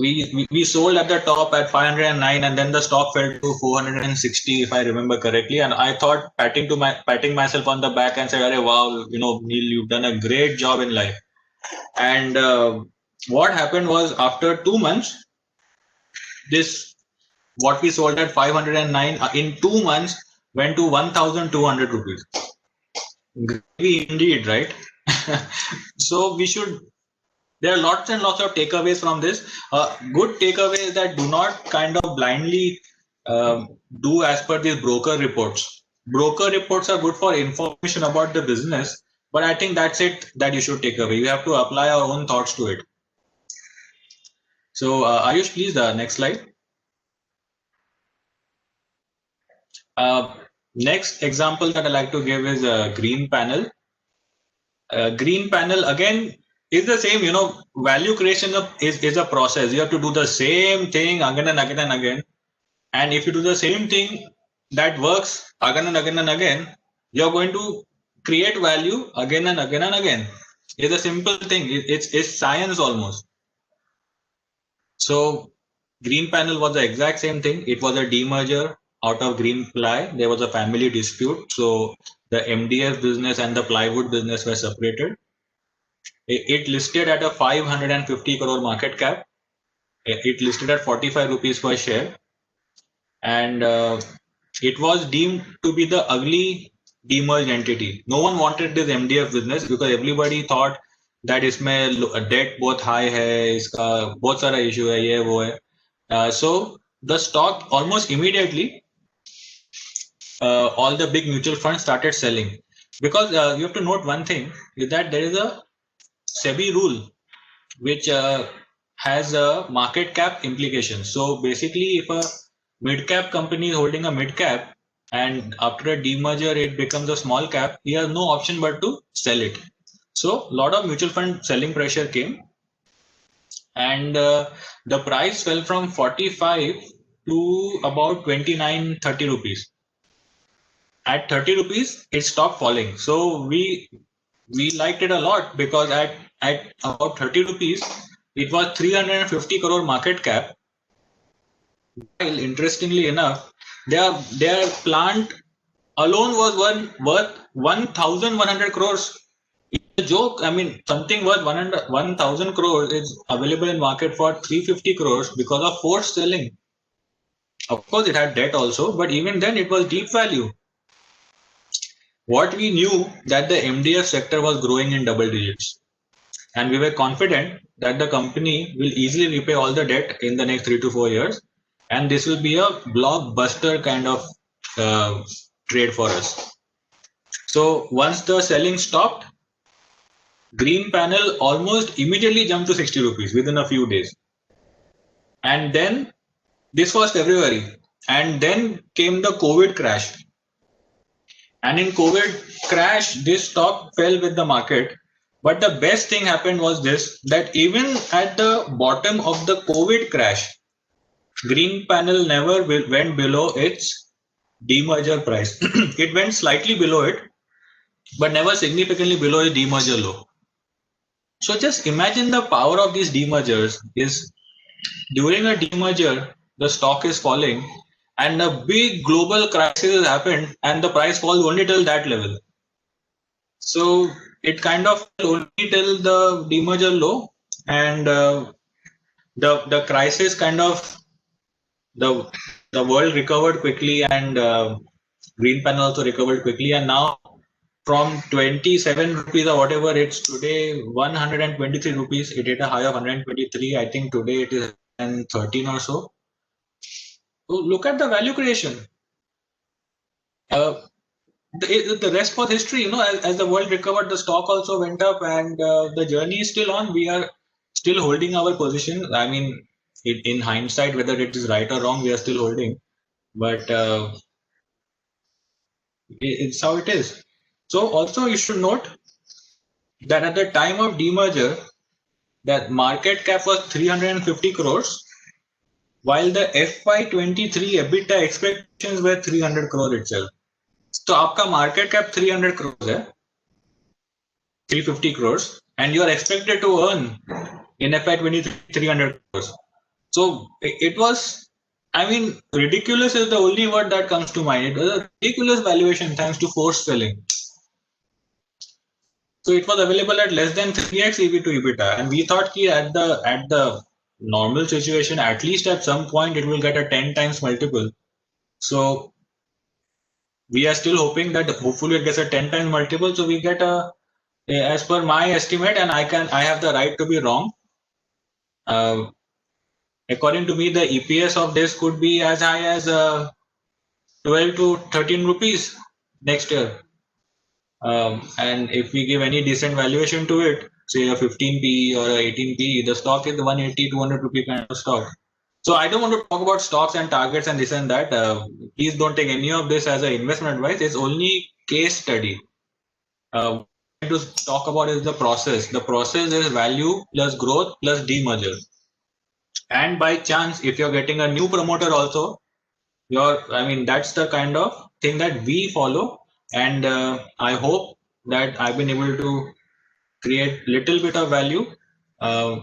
we sold at the top at 509, and then the stock fell to 460, if I remember correctly. And I thought, patting myself on the back and said, "Arey, wow, Neil, you've done a great job in life." And what happened was, after 2 months, this what we sold at 509 in 2 months went to 1,200 rupees. Gravy indeed, right? So there are lots and lots of takeaways from this. Good takeaway is that do not kind of blindly do as per these broker reports. Broker reports are good for information about the business, but I think that's it that you should take away. You have to apply our own thoughts to it. So, Ayush, please, the next slide. Next example that I like to give is Greenpanel. Greenpanel again is the same. Value creation is a process. You have to do the same thing again and again and again. And if you do the same thing that works again and again and again, you're going to create value again and again and again. It's a simple thing. It's science almost. So Greenpanel was the exact same thing. It was a demerger out of Greenply. There was a family dispute. So the MDF business and the plywood business were separated. It listed at a 550 crore market cap. It listed at 45 rupees per share. And it was deemed to be the ugly demerged entity. No one wanted this MDF business because everybody thought that इसमें debt बहुत high है, इसका बहुत सारा issue है, ये वो है. So the stock almost immediately, all the big mutual funds started selling, because you have to note one thing is that there is a SEBI rule which has a market cap implication. So basically, if a mid-cap company is holding a mid-cap and after a demerger it becomes a small cap, he has no option but to sell it. So a lot of mutual fund selling pressure came, and the price fell from 45 to about 29-30 rupees. At 30 rupees, it stopped falling. So we liked it a lot, because at about 30 rupees, it was 350 crore market cap. While interestingly enough, their plant alone was worth 1,100 crores. It's a joke. I mean, something worth 1,000 crores is available in market for 350 crores because of forced selling. Of course, it had debt also, but even then it was deep value. What we knew that the MDF sector was growing in double digits, and we were confident that the company will easily repay all the debt in the next 3 to 4 years, and this will be a blockbuster kind of trade for us. So once the selling stopped, Greenpanel almost immediately jumped to 60 rupees within a few days. And then this was February, and then came the COVID crash. And in COVID crash, this stock fell with the market. But the best thing happened was this, that even at the bottom of the COVID crash, Greenpanel never went below its demerger price. It went slightly below it, but never significantly below its demerger low. So just imagine the power of these demergers is, during a demerger, the stock is falling, and a big global crisis has happened, and the price falls only till that level. So it kind of fell only till the demerger low, and the crisis kind of, the world recovered quickly, and Greenpanel also recovered quickly, and now from 27 rupees or whatever it's today, 123 rupees, it hit a high of 123. I think today it is 13 or so. So look at the value creation. The rest was history. As the world recovered, the stock also went up, and the journey is still on. We are still holding our position. I mean, in hindsight, whether it is right or wrong, we are still holding. But it's how it is. So also you should note that at the time of demerger, that market cap was 350 crores, while the FY23 EBITDA expectations were 300 crore itself. So आपका market cap 300 crores है, 350 crores, and you are expected to earn in FY23 300 crores. So it was, I mean, ridiculous is the only word that comes to mind. It was a ridiculous valuation thanks to forced selling. So it was available at less than 3x EV to EBITDA, and we thought that at the normal situation, at least at some point, it will get a 10 times multiple. So we are still hoping that hopefully it gets a 10 times multiple. So we get as per my estimate, and I have the right to be wrong. Uh, According to me, the EPS of this could be as high as 12 to 13 rupees next year. And if we give any decent valuation to it, say a 15p or a 18p, the stock is 180, 200 rupee kind of stock. So I don't want to talk about stocks and targets and this and that. Please don't take any of this as an investment advice. It's only case study. What I'm going to talk about is the process. The process is value plus growth plus demerger. And by chance, if you're getting a new promoter also, that's the kind of thing that we follow. And I hope that I've been able to create little bit of value. Uh,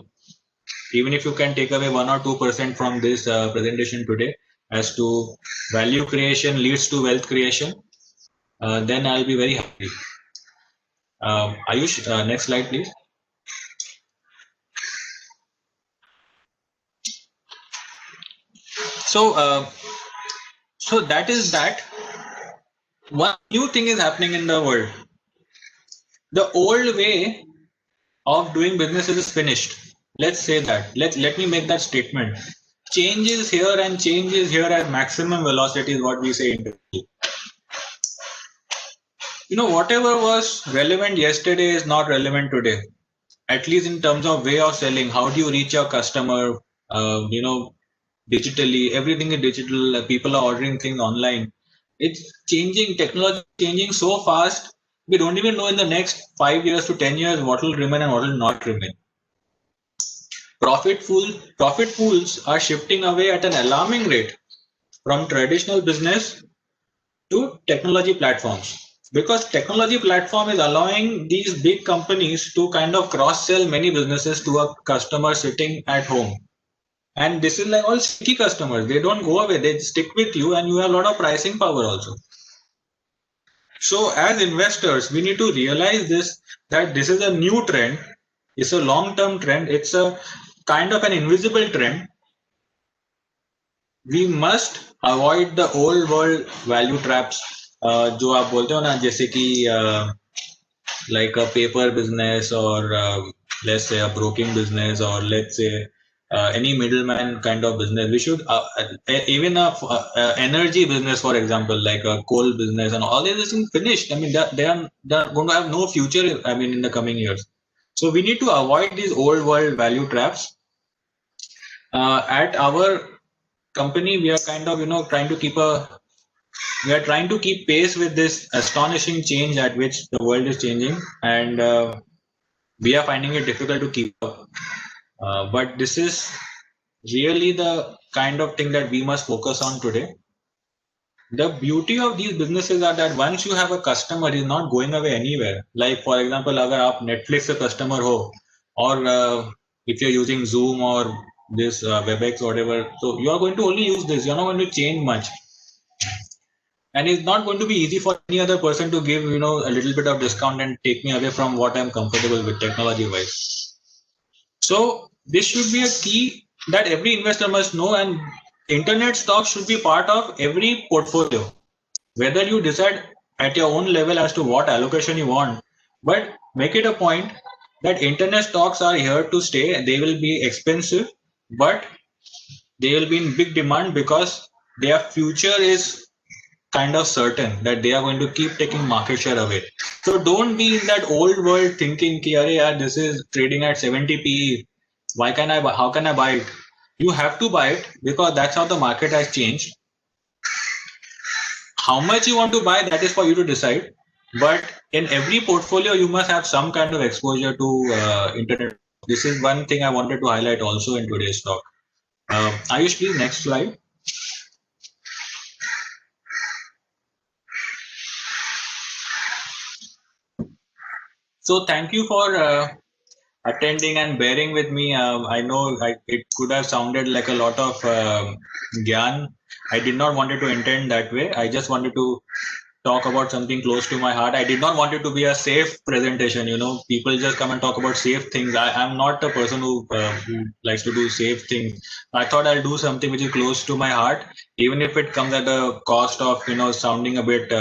Even if you can take away 1 or 2% from this presentation today as to value creation leads to wealth creation, then I'll be very happy. Ayush, next slide, please. So, so that is that. One new thing is happening in the world. The old way of doing business is finished. Let's say that. Let me make that statement. Change is here and change is here at maximum velocity is what we say internally. Whatever was relevant yesterday is not relevant today. At least in terms of way of selling. How do you reach your customer? Digitally, everything is digital. People are ordering things online. It's changing. Technology changing so fast. We don't even know in the next 5 years to 10 years what will remain and what will not remain. Profit pools are shifting away at an alarming rate from traditional business to technology platforms, because technology platform is allowing these big companies to kind of cross sell many businesses to a customer sitting at home. And this is like all sticky customers. They don't go away. They stick with you, and you have a lot of pricing power also. So as investors, we need to realize this, that this is a new trend. It's a long-term trend. It's a kind of an invisible trend. We must avoid the old world value traps जो आप बोलते हो ना, जैसे कि like a paper business or let's say a broking business, or let's say any middleman kind of business. We should even a energy business, for example, like a coal business, and all these things finished. I mean, they're going to have no future. I mean, in the coming years. So we need to avoid these old world value traps. At our company, we are kind of trying to keep pace with this astonishing change at which the world is changing, and we are finding it difficult to keep up. But this is really the kind of thing that we must focus on today. The beauty of these businesses are that once you have a customer, he's not going away anywhere. Like for example, अगर आप Netflix a customer हो, or if you're using Zoom or this WebEx or whatever, so you are going to only use this. You're not going to change much. And it's not going to be easy for any other person to give a little bit of discount and take me away from what I'm comfortable with technology wise. So this should be a key that every investor must know, and internet stocks should be part of every portfolio, whether you decide at your own level as to what allocation you want. But make it a point that internet stocks are here to stay. They will be expensive, but they will be in big demand because their future is kind of certain that they are going to keep taking market share away. So don't be in that old world thinking ki, Arey yaar, this is trading at 70 PE. How can I buy it? You have to buy it because that's how the market has changed. How much you want to buy, that is for you to decide. But in every portfolio, you must have some kind of exposure to internet. This is one thing I wanted to highlight also in today's talk. Ayush, please, next slide. So thank you for attending and bearing with me. I know it could have sounded like a lot of gyan. I did not wanted to intend that way. I just wanted to talk about something close to my heart. I did not want it to be a safe presentation. People just come and talk about safe things. I'm not a person who likes to do safe things. I thought I'll do something which is close to my heart, even if it comes at the cost of sounding a bit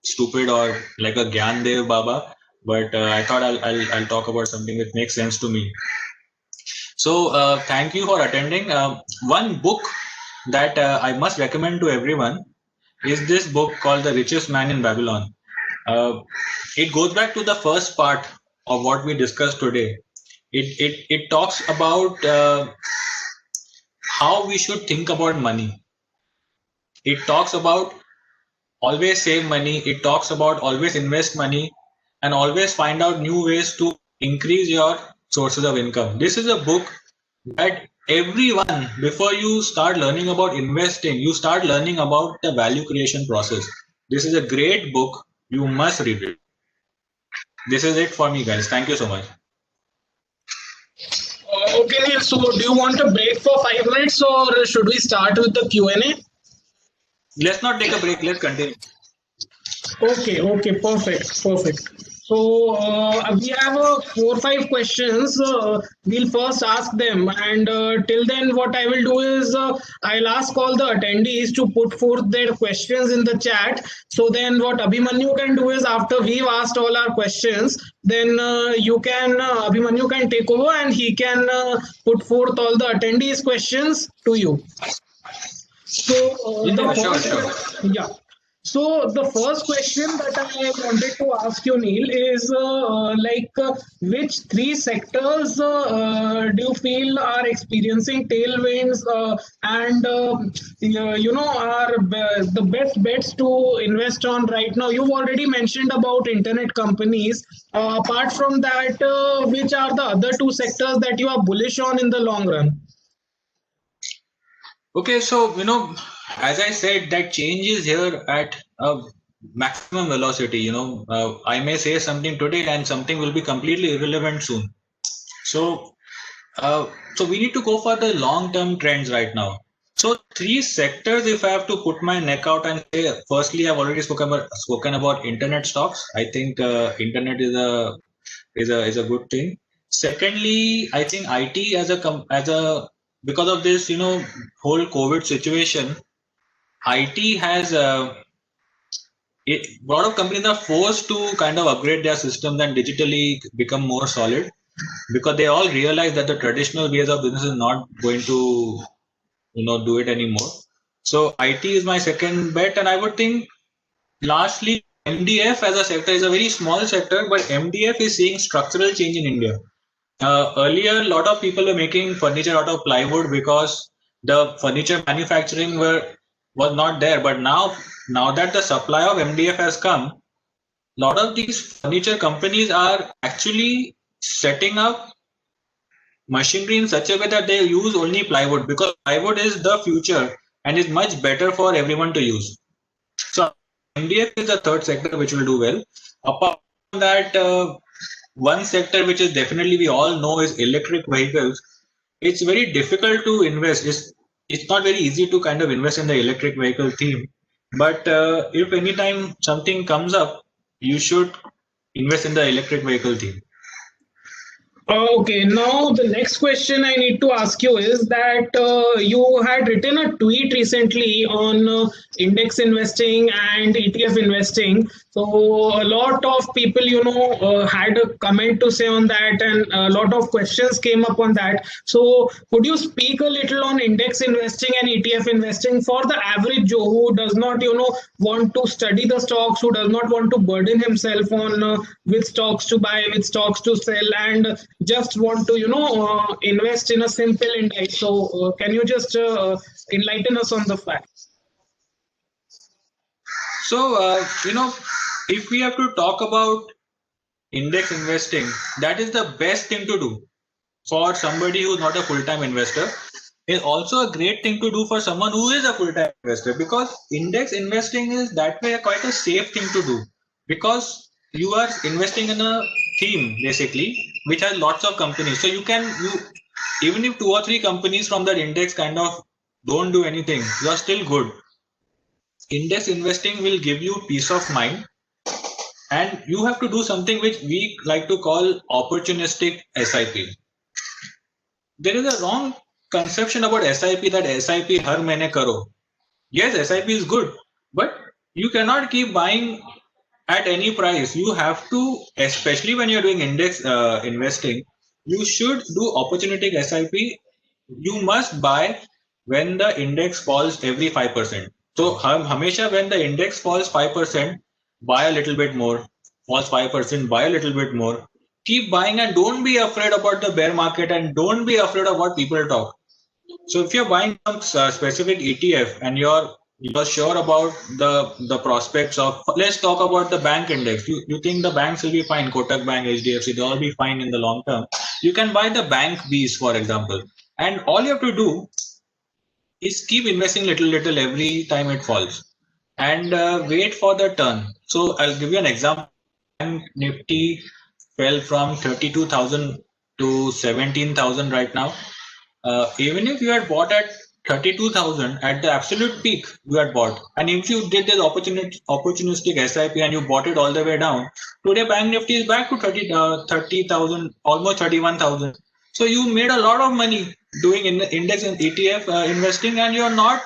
stupid or like a Gyandev Baba. But I thought I'll talk about something that makes sense to me. So thank you for attending. One book that I must recommend to everyone is this book called The Richest Man in Babylon. It goes back to the first part of what we discussed today. It talks about how we should think about money. It talks about always save money. It talks about always invest money and always find out new ways to increase your sources of income. This is a book that everyone, before you start learning about investing, you start learning about the value creation process. This is a great book. You must read it. This is it for me, guys. Thank you so much. Okay, Neil, so do you want a break for 5 minutes or should we start with the Q&A? Let's not take a break. Let's continue. Okay, perfect. So we have 4 or 5 questions. We'll first ask them, and till then, what I will do is I'll ask all the attendees to put forth their questions in the chat. So then, what Abhimanyu can do is after we've asked all our questions, then Abhimanyu can take over and he can put forth all the attendees' questions to you. So Sure. yeah. So the first question that I wanted to ask you, Neil, is which 3 sectors do you feel are experiencing tailwinds and are the best bets to invest on right now? You've already mentioned about internet companies. Apart from that, which are the other 2 sectors that you are bullish on in the long run? Okay, so as I said, that change is here at a maximum velocity. I may say something today and something will be completely irrelevant soon. So we need to go for the long-term trends right now. So 3 sectors, if I have to put my neck out and say, firstly, I've already spoken about internet stocks. I think internet is a good thing. Secondly, I think IT as a because of this whole COVID situation, IT has a lot of companies are forced to kind of upgrade their systems and digitally become more solid, because they all realize that the traditional ways of business is not going to do it anymore. So IT is my second bet, and I would think lastly MDF as a sector is a very small sector, but MDF is seeing structural change in India. Earlier, a lot of people were making furniture out of plywood because the furniture manufacturing was not there. But now that the supply of MDF has come, a lot of these furniture companies are actually setting up machinery in such a way that they use only plywood, because plywood is the future and is much better for everyone to use. So MDF is the third sector which will do well. Apart from that, one sector which is definitely we all know is electric vehicles. It's very difficult to invest. It's not very easy to kind of invest in the electric vehicle theme. But if anytime something comes up, you should invest in the electric vehicle theme. Okay, now the next question I need to ask you is that you had written a tweet recently on index investing and ETF investing. So a lot of people, had a comment to say on that, and a lot of questions came up on that. So could you speak a little on index investing and ETF investing for the average Joe who does not, want to study the stocks, who does not want to burden himself on which stocks to buy, which stocks to sell, and just want to invest in a simple index? So can you just enlighten us on the facts? So if we have to talk about index investing, that is the best thing to do for somebody who's not a full-time investor. It's also a great thing to do for someone who is a full-time investor, because index investing is that way quite a safe thing to do, because you are investing in a theme basically, which has lots of companies. So you even if 2 or 3 companies from that index kind of don't do anything, you are still good. Index investing will give you peace of mind, and you have to do something which we like to call opportunistic SIP. There is a wrong conception about SIP that SIP har mahine karo. Yes, SIP is good, but you cannot keep buying at any price. You have to, especially when you're doing index investing, you should do opportunistic SIP. You must buy when the index falls every 5%. So hamesha when the index falls 5%, buy a little bit more. Falls 5%, buy a little bit more. Keep buying and don't be afraid about the bear market and don't be afraid of what people talk. So if you're buying some specific ETF and you're sure about the prospects of, let's talk about the bank index. You think the banks will be fine, Kotak Bank, HDFC, they'll all be fine in the long term. You can buy the bank Bs, for example, and all you have to do is keep investing little every time it falls, and wait for the turn. So I'll give you an example. Bank Nifty fell from 32,000 to 17,000 right now. Even if you had bought at 32,000 at the absolute peak, you had bought, and if you did this opportunistic SIP and you bought it all the way down, today Bank Nifty is back to 30,000, almost 31,000. So you made a lot of money doing index and ETF investing, and you're not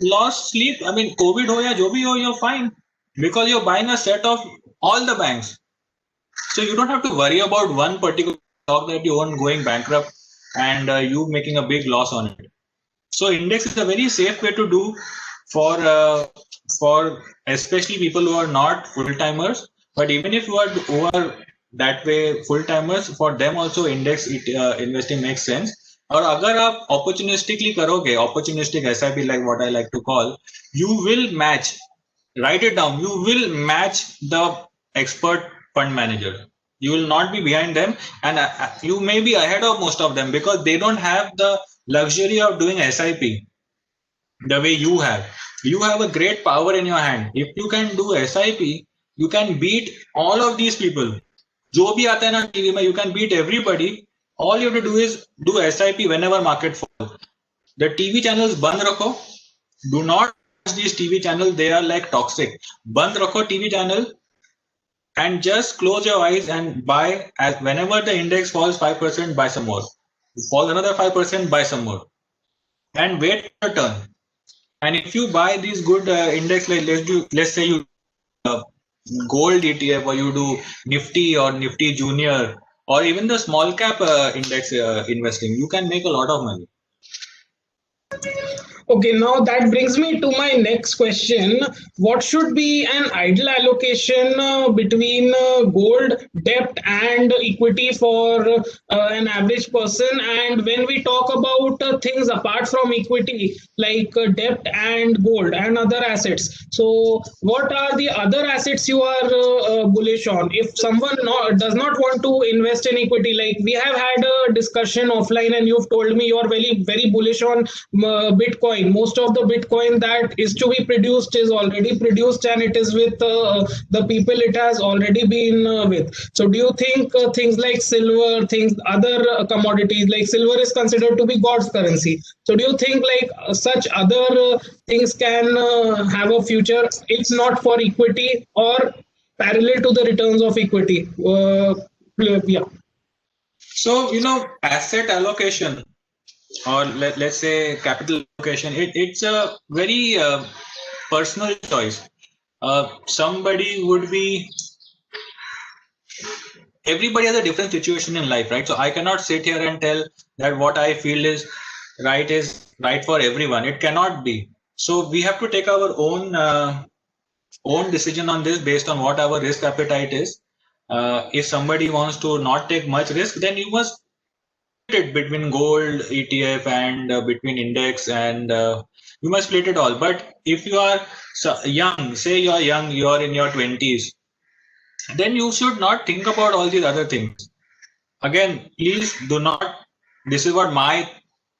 lost sleep. I mean, COVID ho ya jo bhi ho, you're fine because you're buying a set of all the banks. So you don't have to worry about one particular stock that you own going bankrupt and you making a big loss on it. So index is a very safe way to do for especially people who are not full timers. But even if you are who are that way full timers, for them also index investing makes sense. और अगर आप opportunistically करोगे, opportunistic SIP like what I like to call, you will match. Write it down. You will match the expert fund manager. You will not be behind them, and you may be ahead of most of them because they don't have the luxury of doing SIP the way you have. You have a great power in your hand. If you can do SIP, you can beat all of these people. जो भी आता है ना TV में, you can beat everybody. All you have to do is do SIP whenever market falls. The TV channels बंद रखो. Do not watch these TV channels. They are like toxic. बंद रखो TV channel. And just close your eyes and buy as whenever the index falls 5%, buy some more. Falls another 5%, buy some more. And wait for a turn. And if you buy these good index, like let's say you gold ETF, or you do Nifty or Nifty Junior, or even the small cap index investing, you can make a lot of money. Okay, now that brings me to my next question. What should be an ideal allocation between gold, debt, and equity for an average person? And when we talk about things apart from equity, like debt and gold and other assets, so what are the other assets you are bullish on? If someone does not want to invest in equity, like we have had a discussion offline, and you've told me you're very bullish on Bitcoin. Most of the Bitcoin that is to be produced is already produced, and it is with the people it has already been with. So do you think things like silver, other commodities like silver is considered to be God's currency? So do you think like such other things can have a future if not for equity or parallel to the returns of equity? Yeah. So, asset allocation, or let's say capital allocation, it's a very personal choice. Somebody would be, everybody has a different situation in life, right? So I cannot sit here and tell that what I feel is right for everyone. It cannot be. So we have to take our own decision on this based on what our risk appetite is. If somebody wants to not take much risk, then you must split it between gold, ETF, and between index, and you must split it all. But if you are young, say you're young, you're in your 20s, then you should not think about all these other things. Again, please do not. This is what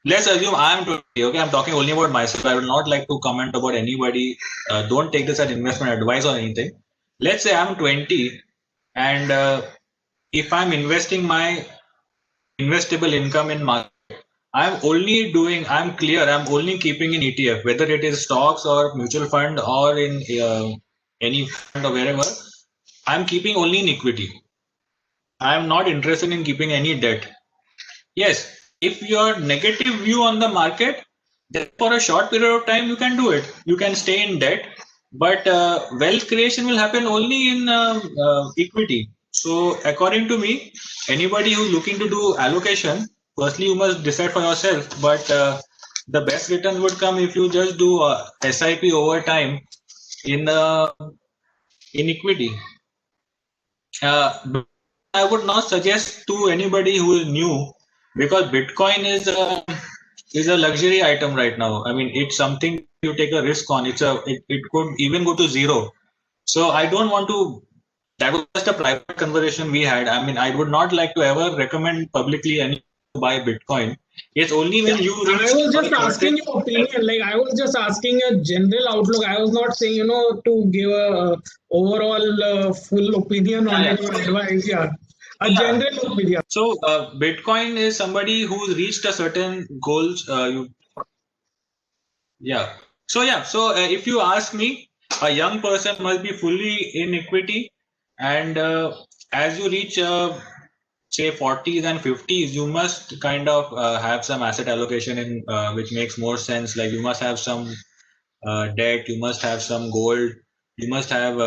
let's assume I am 20. Okay, I'm talking only about myself. I would not like to comment about anybody. Don't take this as investment advice or anything. Let's say I'm 20, and if I'm investing my investable income in market. I'm only keeping in ETF, whether it is stocks or mutual fund or in any fund or wherever. I'm keeping only in equity. I'm not interested in keeping any debt. Yes, if your negative view on the market, then for a short period of time you can do it. You can stay in debt, but wealth creation will happen only in equity. So according to me, anybody who's looking to do allocation, firstly you must decide for yourself. But the best return would come if you just do SIP over time in equity. But I would not suggest to anybody who is new, because Bitcoin is a luxury item right now. I mean, it's something you take a risk on. It could even go to zero. So I don't want to. That was just a private conversation we had. I mean, I would not like to ever recommend publicly anyone to buy Bitcoin. It's only when you I reach was a just asking certain. your opinion. Like I was just asking a general outlook. I was not saying, to give a overall full opinion on Yeah, it or advice. Yeah, a yeah. general opinion. So Bitcoin is somebody who's reached a certain goals. Yeah. So if you ask me, a young person must be fully in equity, and as you reach say 40s and 50s, you must kind of have some asset allocation in which makes more sense. Like you must have some debt, you must have some gold, you must have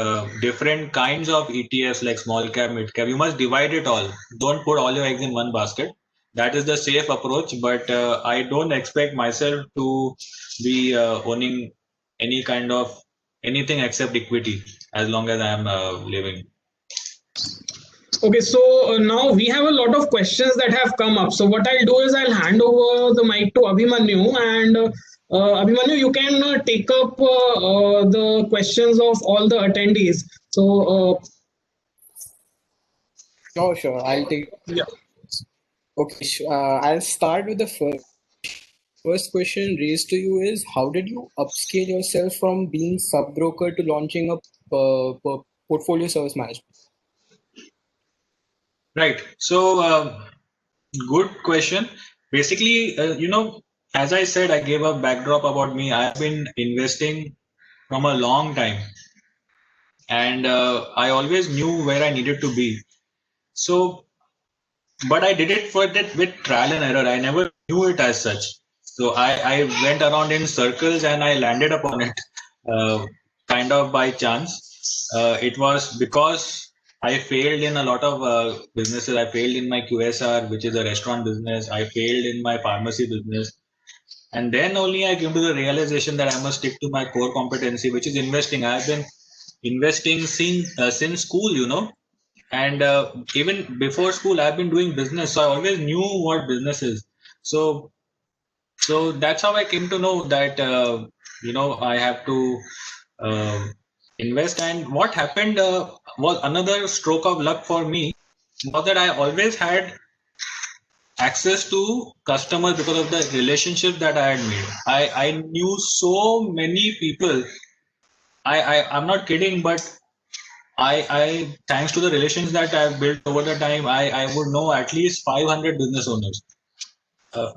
different kinds of ETFs like small cap, mid cap. You must divide it all. Don't put all your eggs in one basket. That is the safe approach. But I don't expect myself to be owning any kind of anything except equity as long as I am living. Okay, so now we have a lot of questions that have come up. So what I'll do is I'll hand over the mic to Abhimanyu, and Abhimanyu, you can take up the questions of all the attendees. So Sure. I'll take. yeah. Okay, I'll start with the first question raised to you is how did you upscale yourself from being sub broker to launching a portfolio service management? Right. So good question. Basically, as I said, I gave a backdrop about me. I've been investing from a long time, and I always knew where I needed to be. So, but I did it for that with trial and error. I never knew it as such. So I went around in circles and I landed upon it, kind of by chance. It was because I failed in a lot of businesses. I failed in my QSR, which is a restaurant business. I failed in my pharmacy business. And then only I came to the realization that I must stick to my core competency, which is investing. I've been investing since school, and even before school, I've been doing business. So I always knew what business is. So that's how I came to know that I have to uh, invest. And what happened was another stroke of luck for me was that I always had access to customers because of the relationship that I had made. I knew so many people. I'm not kidding, but I thanks to the relations that I've built over the time, I would know at least 500 business owners.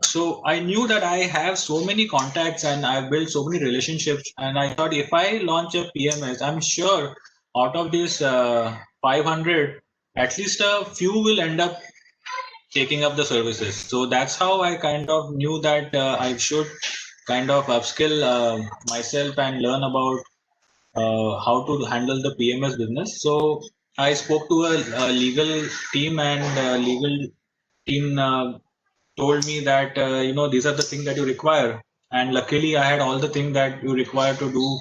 So I knew that I have so many contacts and I've built so many relationships. And I thought if I launch a PMS, I'm sure out of these 500, at least a few will end up taking up the services. So that's how I kind of knew that I should kind of upskill myself and learn about how to handle the PMS business. So I spoke to a legal team, and legal team told me that these are the things that you require. And luckily, I had all the things that you require to do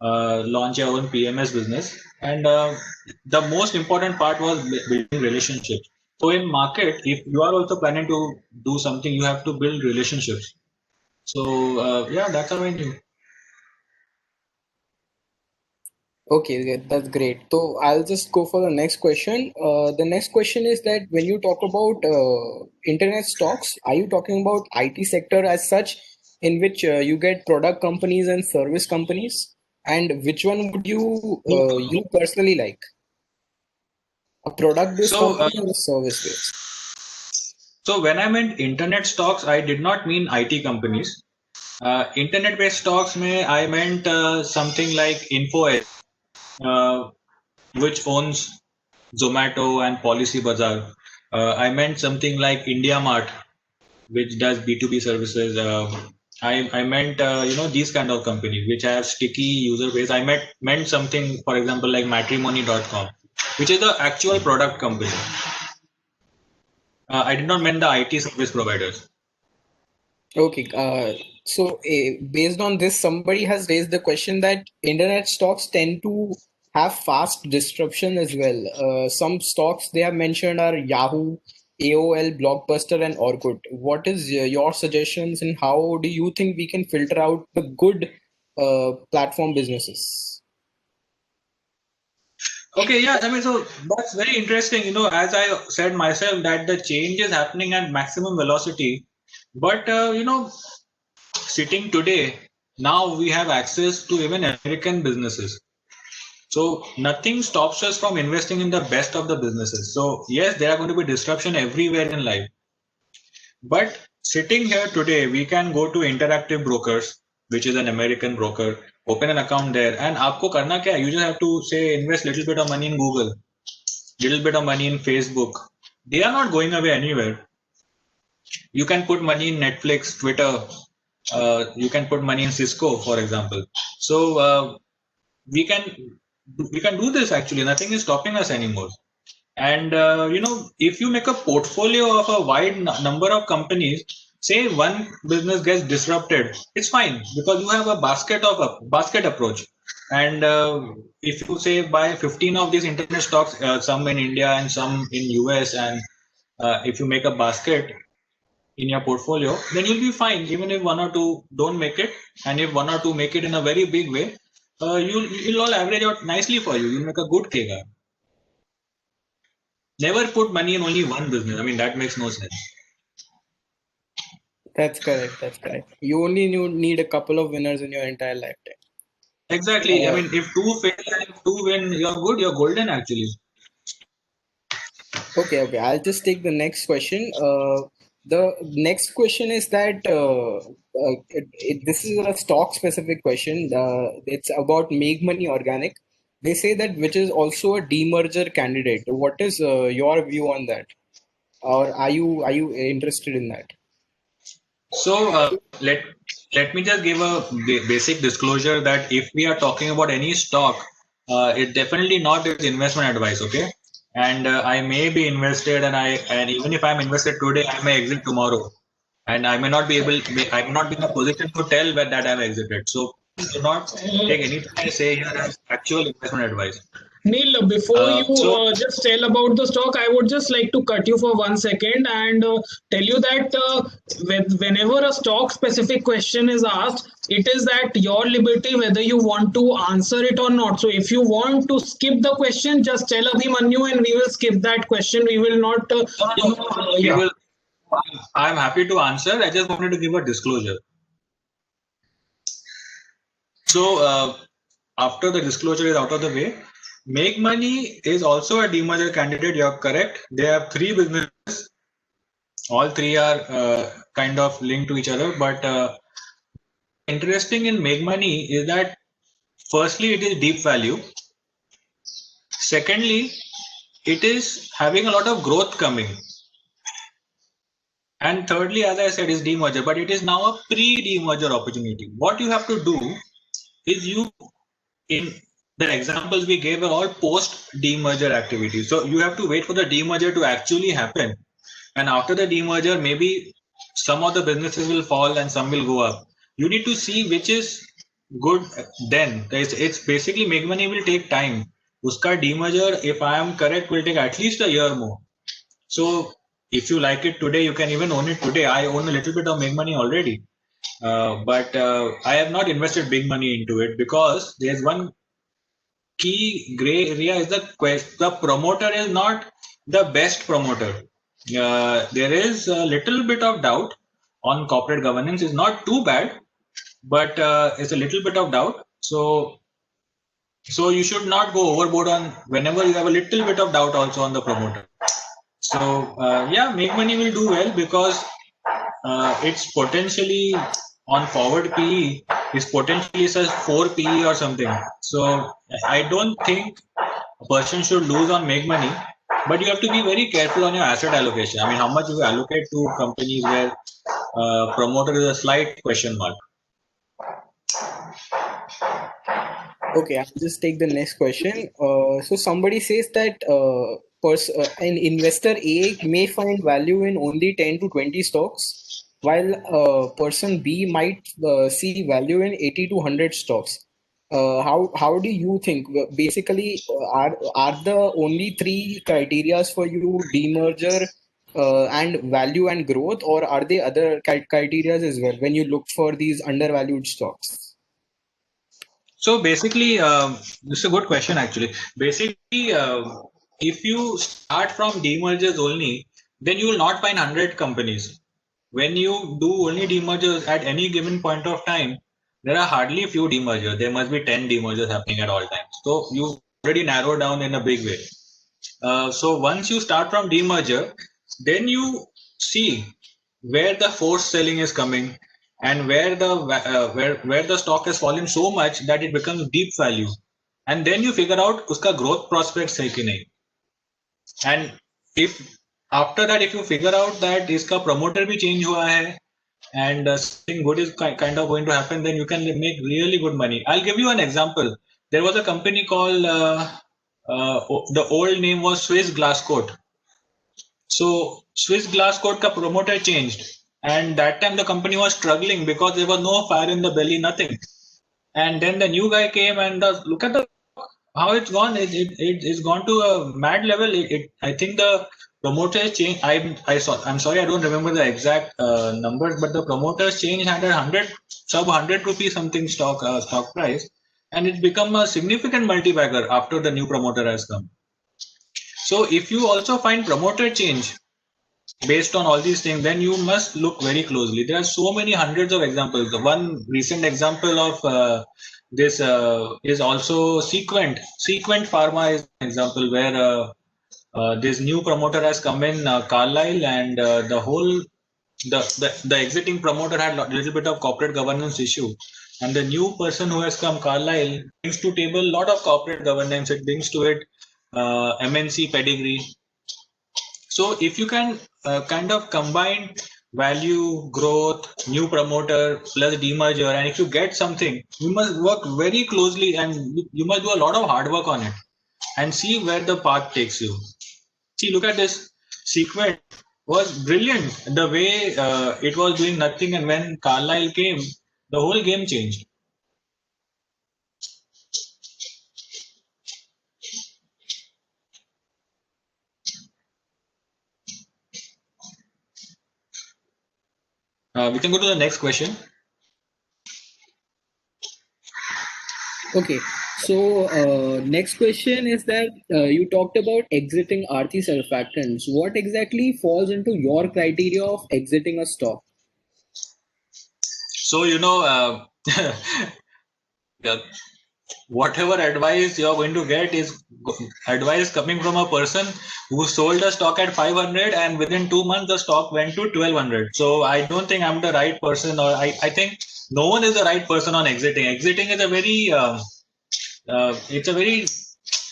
launch your own PMS business. And the most important part was building relationships. So in market, if you are also planning to do something, you have to build relationships. So yeah, that's how I knew. Okay, that's great. So I'll just go for the next question. The next question is that when you talk about internet stocks, are you talking about IT sector as such, in which you get product companies and service companies, and which one would you personally like? A product-based So company or a service-based? So when I meant internet stocks, I did not mean IT companies. Internet-based stocks, I meant something like Info Edge, which owns Zomato and Policy Bazaar. I meant something like India Mart, which does B2B services. I meant these kind of companies which have sticky user base. I meant something, for example, like matrimony.com, which is the actual product company. I did not mean the IT service providers. Okay, so based on this, somebody has raised the question that internet stocks tend to have fast disruption as well. Some stocks they have mentioned are Yahoo, AOL, Blockbuster, and Orkut. What is your suggestions, and how do you think we can filter out the good platform businesses? Okay, yeah, I mean, so that's very interesting. As I said myself, that the change is happening at maximum velocity. But, sitting today, now we have access to even American businesses. So nothing stops us from investing in the best of the businesses. So yes, there are going to be disruption everywhere in life. But sitting here today, we can go to Interactive Brokers, which is an American broker, open an account there, and aapko karna kya hai? You just have to say invest little bit of money in Google, little bit of money in Facebook. They are not going away anywhere. You can put money in Netflix, Twitter. You can put money in Cisco, for example. So we can do this actually. Nothing is stopping us anymore. And if you make a portfolio of a wide number of companies, say one business gets disrupted, it's fine because you have a basket approach. And if you say buy 15 of these internet stocks, some in India and some in US, and if you make a basket in your portfolio, then you'll be fine. Even if one or two don't make it, and if one or two make it in a very big way, you'll all average out nicely for you. You'll make a good KGA. Never put money in only one business. I mean, that makes no sense. That's correct. That's correct. You only need a couple of winners in your entire lifetime. Exactly. I mean, if two fail and if two win, you're good. You're golden, actually. Okay. I'll just take the next question. The next question is that this is a stock specific question. It's about Make Money Organic. They say that which is also a demerger candidate. What is your view on that? Or are you interested in that? So let me just give a basic disclosure that if we are talking about any stock, it definitely not is investment advice. Okay. And I may be invested, and even if I'm invested today, I may exit tomorrow, and I may not be I may not be in a position to tell that I've exited. So please do not take anything I say here as actual investment advice. Neil, before you So just tell about the stock, I would just like to cut you for 1 second and tell you that whenever a stock specific question is asked, it is at your liberty whether you want to answer it or not. So if you want to skip the question, just tell Abhimanyu and we will skip that question. We will not. we will. I'm happy to answer. I just wanted to give a disclosure. So after the disclosure is out of the way, Make Money is also a demerger candidate. You're correct. They have three businesses. All three are kind of linked to each other. But interesting in Make Money is that firstly, it is deep value. Secondly, it is having a lot of growth coming. And thirdly, as I said, is demerger, but it is now a pre-demerger opportunity. What you have to do is in the examples we gave are all post-demerger activities. So you have to wait for the demerger to actually happen. And after the demerger, maybe some of the businesses will fall and some will go up. You need to see which is good then. It's basically Make Money will take time. Uska demerger, if I am correct, will take at least a year more. So if you like it today, you can even own it today. I own a little bit of Make Money already. But I have not invested big money into it because there's one key gray area is the promoter is not the best promoter. There is a little bit of doubt on corporate governance. It's not too bad, but it's a little bit of doubt. So you should not go overboard on whenever you have a little bit of doubt also on the promoter. So yeah, Make Money will do well because it's potentially on forward PE is potentially says 4 PE or something. So I don't think a person should lose on Make Money, but you have to be very careful on your asset allocation. I mean, how much you allocate to companies where promoter is a slight question mark. Okay, I'll just take the next question. So somebody says that an investor A may find value in only 10 to 20 stocks, while person B might see value in 80 to 100 stocks. How do you think? Basically, are the only three criterias for you demerger, and value and growth, or are there other criterias as well when you look for these undervalued stocks? So basically, this is a good question actually. Basically, if you start from demergers only, then you will not find 100 companies. When you do only demergers at any given point of time, there are hardly few demergers. There must be 10 demergers happening at all times. So you already narrow down in a big way. So once you start from demerger, then you see where the forced selling is coming and where the stock has fallen so much that it becomes deep value, and then you figure out uska growth prospects hai ki nahi. And if after that if you figure out that iska promoter bhi change hua hai and something good is kind of going to happen, then you can make really good money. I'll give you an example. There was a company called the old name was Swiss Glasscoat. So Swiss Glasscoat ka promoter changed, and that time the company was struggling because there was no fire in the belly, nothing. And then the new guy came and look at the how it's gone. It's gone to a mad level. I think the promoters change. I'm sorry, I don't remember the exact numbers, but the promoters change had 100 rupees something stock price, and it's become a significant multi-bagger after the new promoter has come. So if you also find promoter change based on all these things, then you must look very closely. There are so many hundreds of examples. The one recent example of this is also Sequent. Sequent Pharma is an example where this new promoter has come in, Carlyle, and the exiting promoter had a little bit of corporate governance issue. And the new person who has come, Carlyle, brings to table a lot of corporate governance. It brings to it MNC pedigree. So if you can kind of combine value, growth, new promoter plus demerger, and if you get something, you must work very closely and you must do a lot of hard work on it and see where the path takes you. See, look at this. Sequent was brilliant. The way it was doing nothing, and when Carlyle came, the whole game changed. We can go to the next question. Okay, so next question is that you talked about exiting Aarti Surfactants. What exactly falls into your criteria of exiting a stock? So, whatever advice you're going to get is advice coming from a person who sold a stock at 500 and within 2 months the stock went to 1200. So I don't think I'm the right person, or I think no one is the right person on exiting. Exiting is a very it's a very,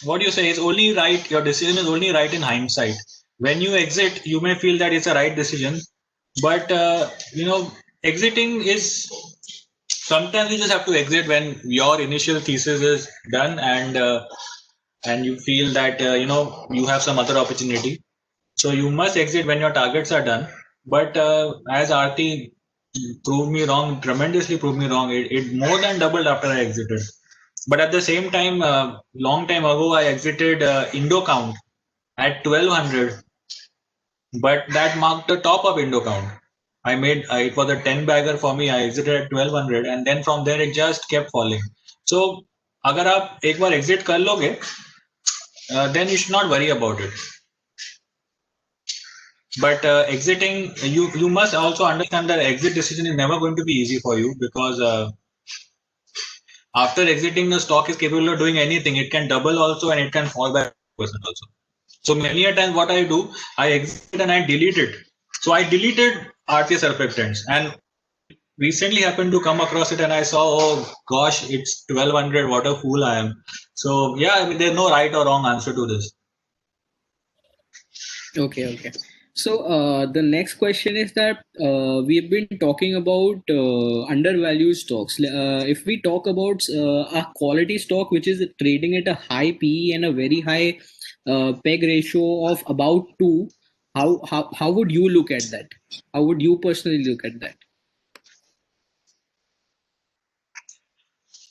what do you say, it's only right, your decision is only right in hindsight. When you exit, you may feel that it's a right decision, but exiting is, sometimes you just have to exit when your initial thesis is done and you feel that you have some other opportunity. So you must exit when your targets are done. But as Aarti proved me wrong, tremendously proved me wrong, it more than doubled after I exited. But at the same time, long time ago, I exited IndoCount at 1200, but that marked the top of IndoCount. It was a 10 bagger for me. I exited at 1200, and then from there it just kept falling. So, अगर आप एक बार exit कर लोगे, then you should not worry about it. But exiting, you must also understand that exit decision is never going to be easy for you, because after exiting, the stock is capable of doing anything. It can double also, and it can fall by 1% also. So many a times what I do, I exit and I delete it. So I deleted Aarti Surfactants and recently happened to come across it and I saw, oh gosh, it's 1200. What a fool I am. So yeah, I mean, there's no right or wrong answer to this. Okay. So the next question is that we've been talking about undervalued stocks. If we talk about a quality stock which is trading at a high PE and a very high PEG ratio of about 2, how would you look at that? How would you personally look at that?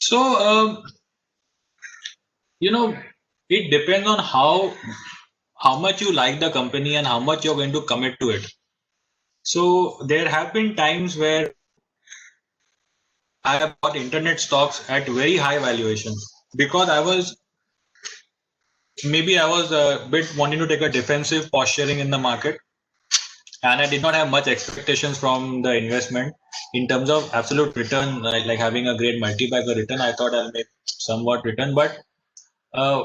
So, it depends on how much you like the company and how much you're going to commit to it. So there have been times where I have bought internet stocks at very high valuations because I was a bit wanting to take a defensive posturing in the market, and I did not have much expectations from the investment in terms of absolute return, like having a great multi-bagger return. I thought I'll make somewhat return, but uh,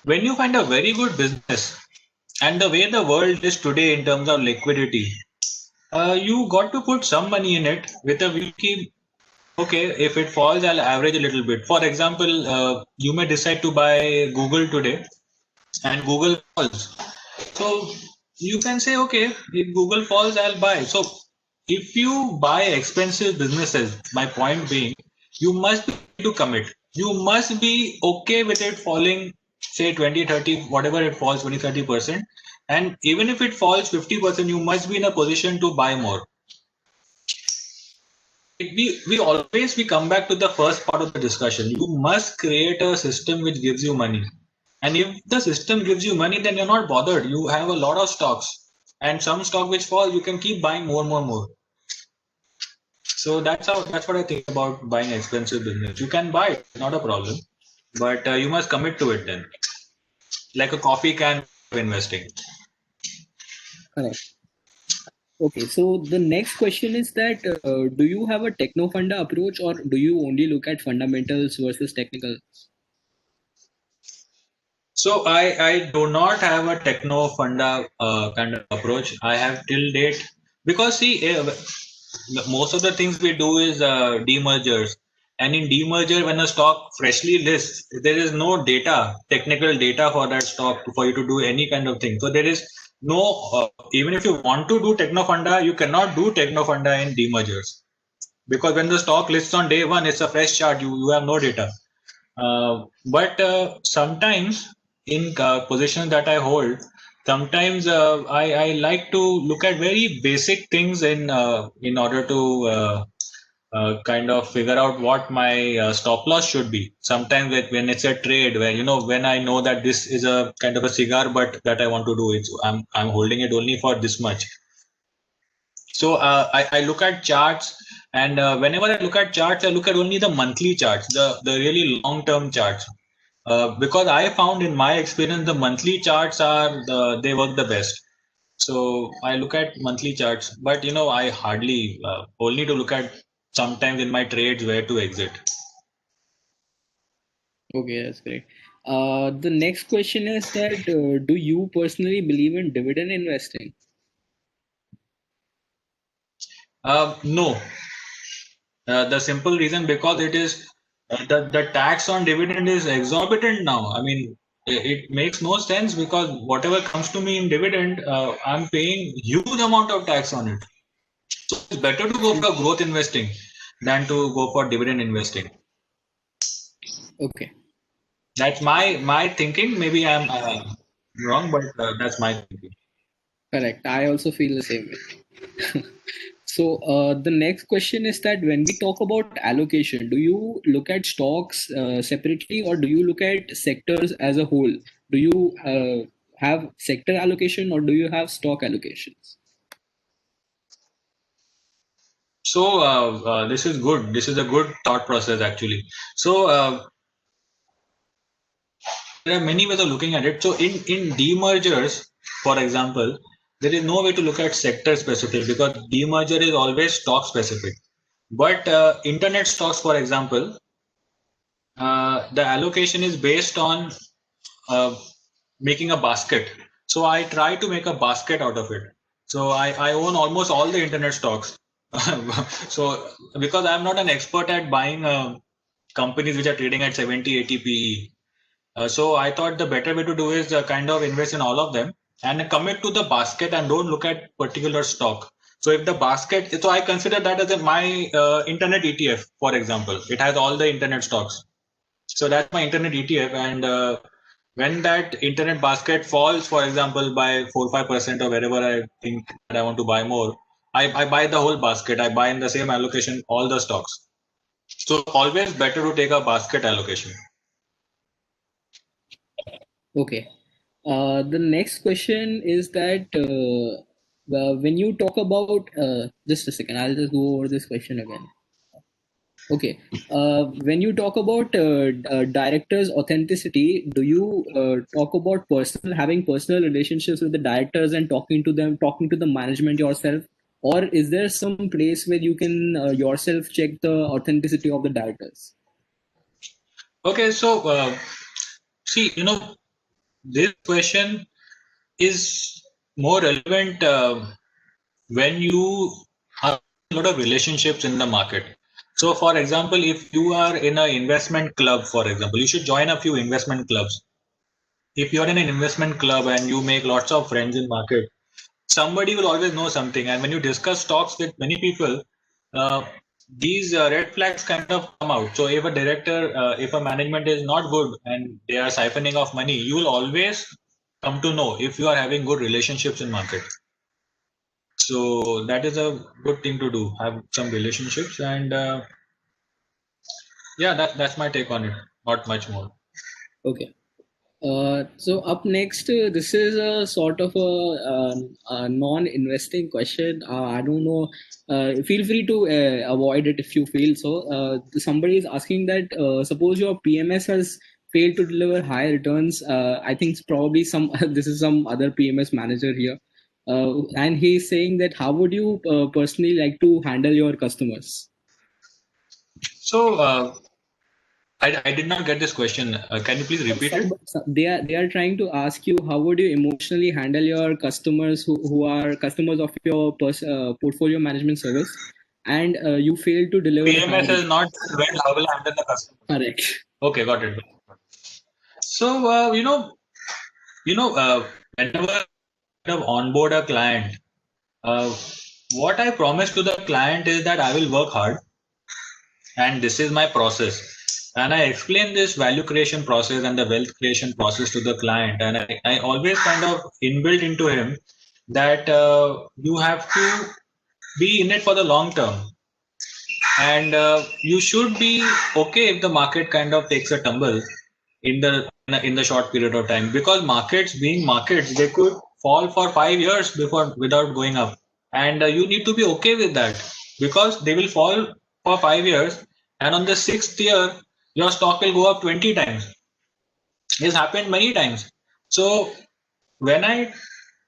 when you find a very good business and the way the world is today in terms of liquidity, you got to put some money in it with a view keep. Okay, if it falls, I'll average a little bit. For example, you may decide to buy Google today, and Google falls. So you can say, okay, if Google falls, I'll buy. So if you buy expensive businesses, my point being, you must be to commit. You must be okay with it falling, say 20, 30, whatever it falls, 20, 30%. And even if it falls 50%, you must be in a position to buy more. We come back to the first part of the discussion. You must create a system which gives you money. And if the system gives you money, then you're not bothered. You have a lot of stocks, and some stock which fall, you can keep buying more. So that's what I think about buying expensive business. You can buy it, not a problem, but you must commit to it then, like a coffee can of investing. Correct. Okay, so the next question is that do you have a techno funda approach or do you only look at fundamentals versus technical? So I do not have a techno funda kind of approach. I have till date because see most of the things we do is demergers, and in demerger when a stock freshly lists, there is no technical data for that stock for you to do any kind of thing. So there is no even if you want to do techno funda, you cannot do techno funda in demergers because when the stock lists on day one, it's a fresh chart. You have no data. But sometimes in positions that I hold, sometimes I like to look at very basic things in order to kind of figure out what my stop loss should be. Sometimes when it's a trade where when I know that this is a kind of a cigar butt that I want to do, I'm holding it only for this much. So I look at charts, and whenever I look at charts, I look at only the monthly charts, the really long-term charts, because I found in my experience the monthly charts they work the best. So I look at monthly charts, but I hardly only to look at sometimes in my trades where to exit. Okay, that's great. The next question is that do you personally believe in dividend investing? No, the simple reason because it is the tax on dividend is exorbitant now. I mean, it makes no sense because whatever comes to me in dividend, I'm paying huge amount of tax on it. So it's better to go for growth investing than to go for dividend investing. Okay. That's my thinking. Maybe I'm wrong, but that's my thinking. Correct. I also feel the same way. So the next question is that when we talk about allocation, do you look at stocks separately or do you look at sectors as a whole? Do you have sector allocation or do you have stock allocations? So this is good. This is a good thought process actually. So there are many ways of looking at it. So in demergers, for example, there is no way to look at sector specific because demerger is always stock specific. But internet stocks, for example, the allocation is based on uh, making a basket. So I try to make a basket out of it. So I own almost all the internet stocks. So because I'm not an expert at buying companies which are trading at 70, 80 PE. So I thought the better way to do is kind of invest in all of them and commit to the basket and don't look at particular stock. So if the basket, so I consider that as my internet ETF, for example. It has all the internet stocks. So that's my internet ETF. And when that internet basket falls, for example, by 4-5% or wherever I think that I want to buy more, I buy the whole basket. I buy in the same allocation all the stocks. So always better to take a basket allocation. Okay. The next question is that when you talk about just a second, I'll just go over this question again. Okay. When you talk about directors' authenticity, do you talk about having personal relationships with the directors and talking to them, talking to the management yourself, or is there some place where you can yourself check the authenticity of the directors? Okay, so see, this question is more relevant when you have a lot of relationships in the market. So, for example, if you are in an investment club, for example, you should join a few investment clubs. If you're in an investment club and you make lots of friends in market, somebody will always know something. And when you discuss stocks with many people, uh, these red flags kind of come out. So if a director, if a management is not good and they are siphoning off money, you will always come to know if you are having good relationships in market. So that is a good thing to do, have some relationships. And yeah, that's my take on it. Not much more. Okay. So up next, this is a sort of a non-investing question. I don't know. Feel free to avoid it if you feel so. Somebody is asking that suppose your PMS has failed to deliver high returns. I think it's probably some this is some other PMS manager here, and he's saying that how would you personally like to handle your customers? So I did not get this question. Can you please repeat it? They are trying to ask you how would you emotionally handle your customers who are customers of your portfolio management service, and you fail to deliver PMS is not well, how will I handle the customer? correct. Okay, got it. So whenever I onboard a client, what I promise to the client is that I will work hard, and this is my process. And I explain this value creation process and the wealth creation process to the client, and I always kind of inbuilt into him that you have to be in it for the long term, and you should be okay if the market kind of takes a tumble in the short period of time, because markets being markets, they could fall for 5 years before without going up, and you need to be okay with that, because they will fall for 5 years, and on the sixth year your stock will go up 20 times. It's happened many times. So when I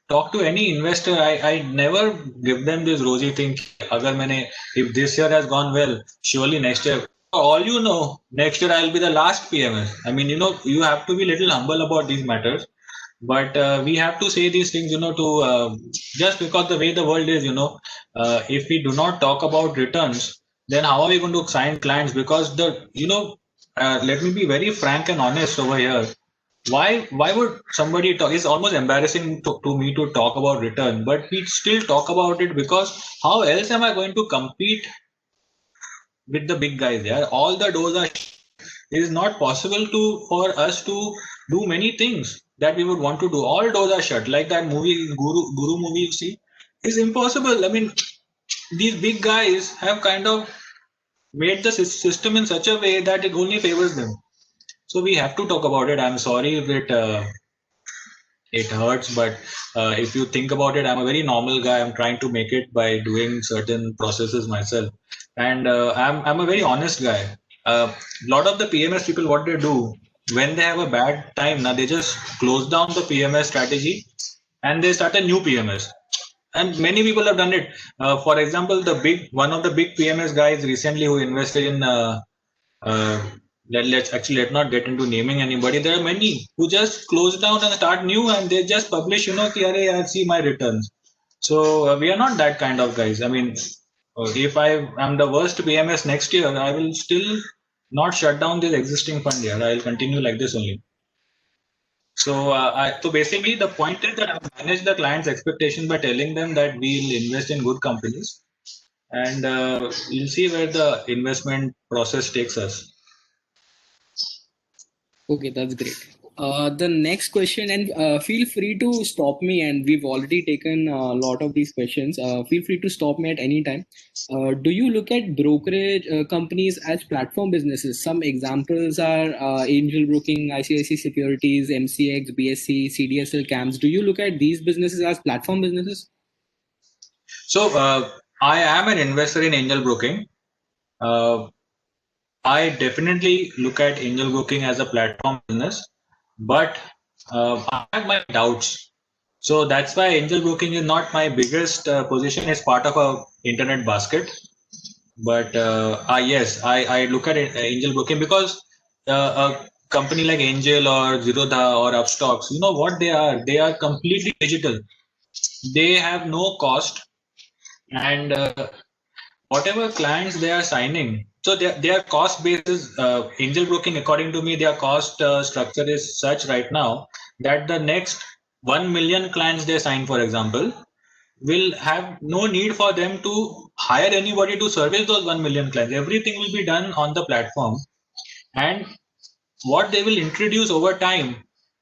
talk to any investor, I never give them this rosy thing. If this year has gone well, surely next year. All you know, next year I'll be the last PMS. I mean, you have to be a little humble about these matters. But we have to say these things, to just because the way the world is, if we do not talk about returns, then how are we going to sign clients? Because let me be very frank and honest over here. Why would somebody talk? It's almost embarrassing to me to talk about return, but we still talk about it, because how else am I going to compete with the big guys? Yeah, all the doors are. It is not possible for us to do many things that we would want to do. All doors are shut. Like that movie, Guru movie, you see, it's impossible. I mean, these big guys have kind of made the system in such a way that it only favors them. So we have to talk about it. I'm sorry if it hurts, but if you think about it, I'm a very normal guy. I'm trying to make it by doing certain processes myself, and I'm a very honest guy. A lot of the PMS people, what they do when they have a bad time, now they just close down the PMS strategy and they start a new PMS. And many people have done it. For example, one of the big PMS guys recently who invested in uh, let's not get into naming anybody. There are many who just close down and start new, and they just publish, ki, "Arey, I see my returns." So we are not that kind of guys. I mean, if I am the worst PMS next year, I will still not shut down this existing fund here. I will continue like this only. So basically the point is that I manage the client's expectation by telling them that we'll invest in good companies, and you'll see where the investment process takes us. Okay, that's great. The next question, and feel free to stop me. And we've already taken a lot of these questions. Feel free to stop me at any time. Do you look at brokerage companies as platform businesses? Some examples are Angel Broking, ICICI Securities, MCX, BSC, CDSL, CAMS. Do you look at these businesses as platform businesses? So I am an investor in Angel Broking. I definitely look at Angel Broking as a platform business, but I have my doubts. So that's why Angel Broking is not my biggest position. It's part of a internet basket. But yes, I look at Angel Broking because a company like Angel or Zerodha or Upstocks, you know what they are? They are completely digital. They have no cost, and whatever clients they are signing, so their cost basis, Angel Broking, according to me, their cost structure is such right now that the next 1 million clients they sign, for example, will have no need for them to hire anybody to service those 1 million clients. Everything will be done on the platform, and what they will introduce over time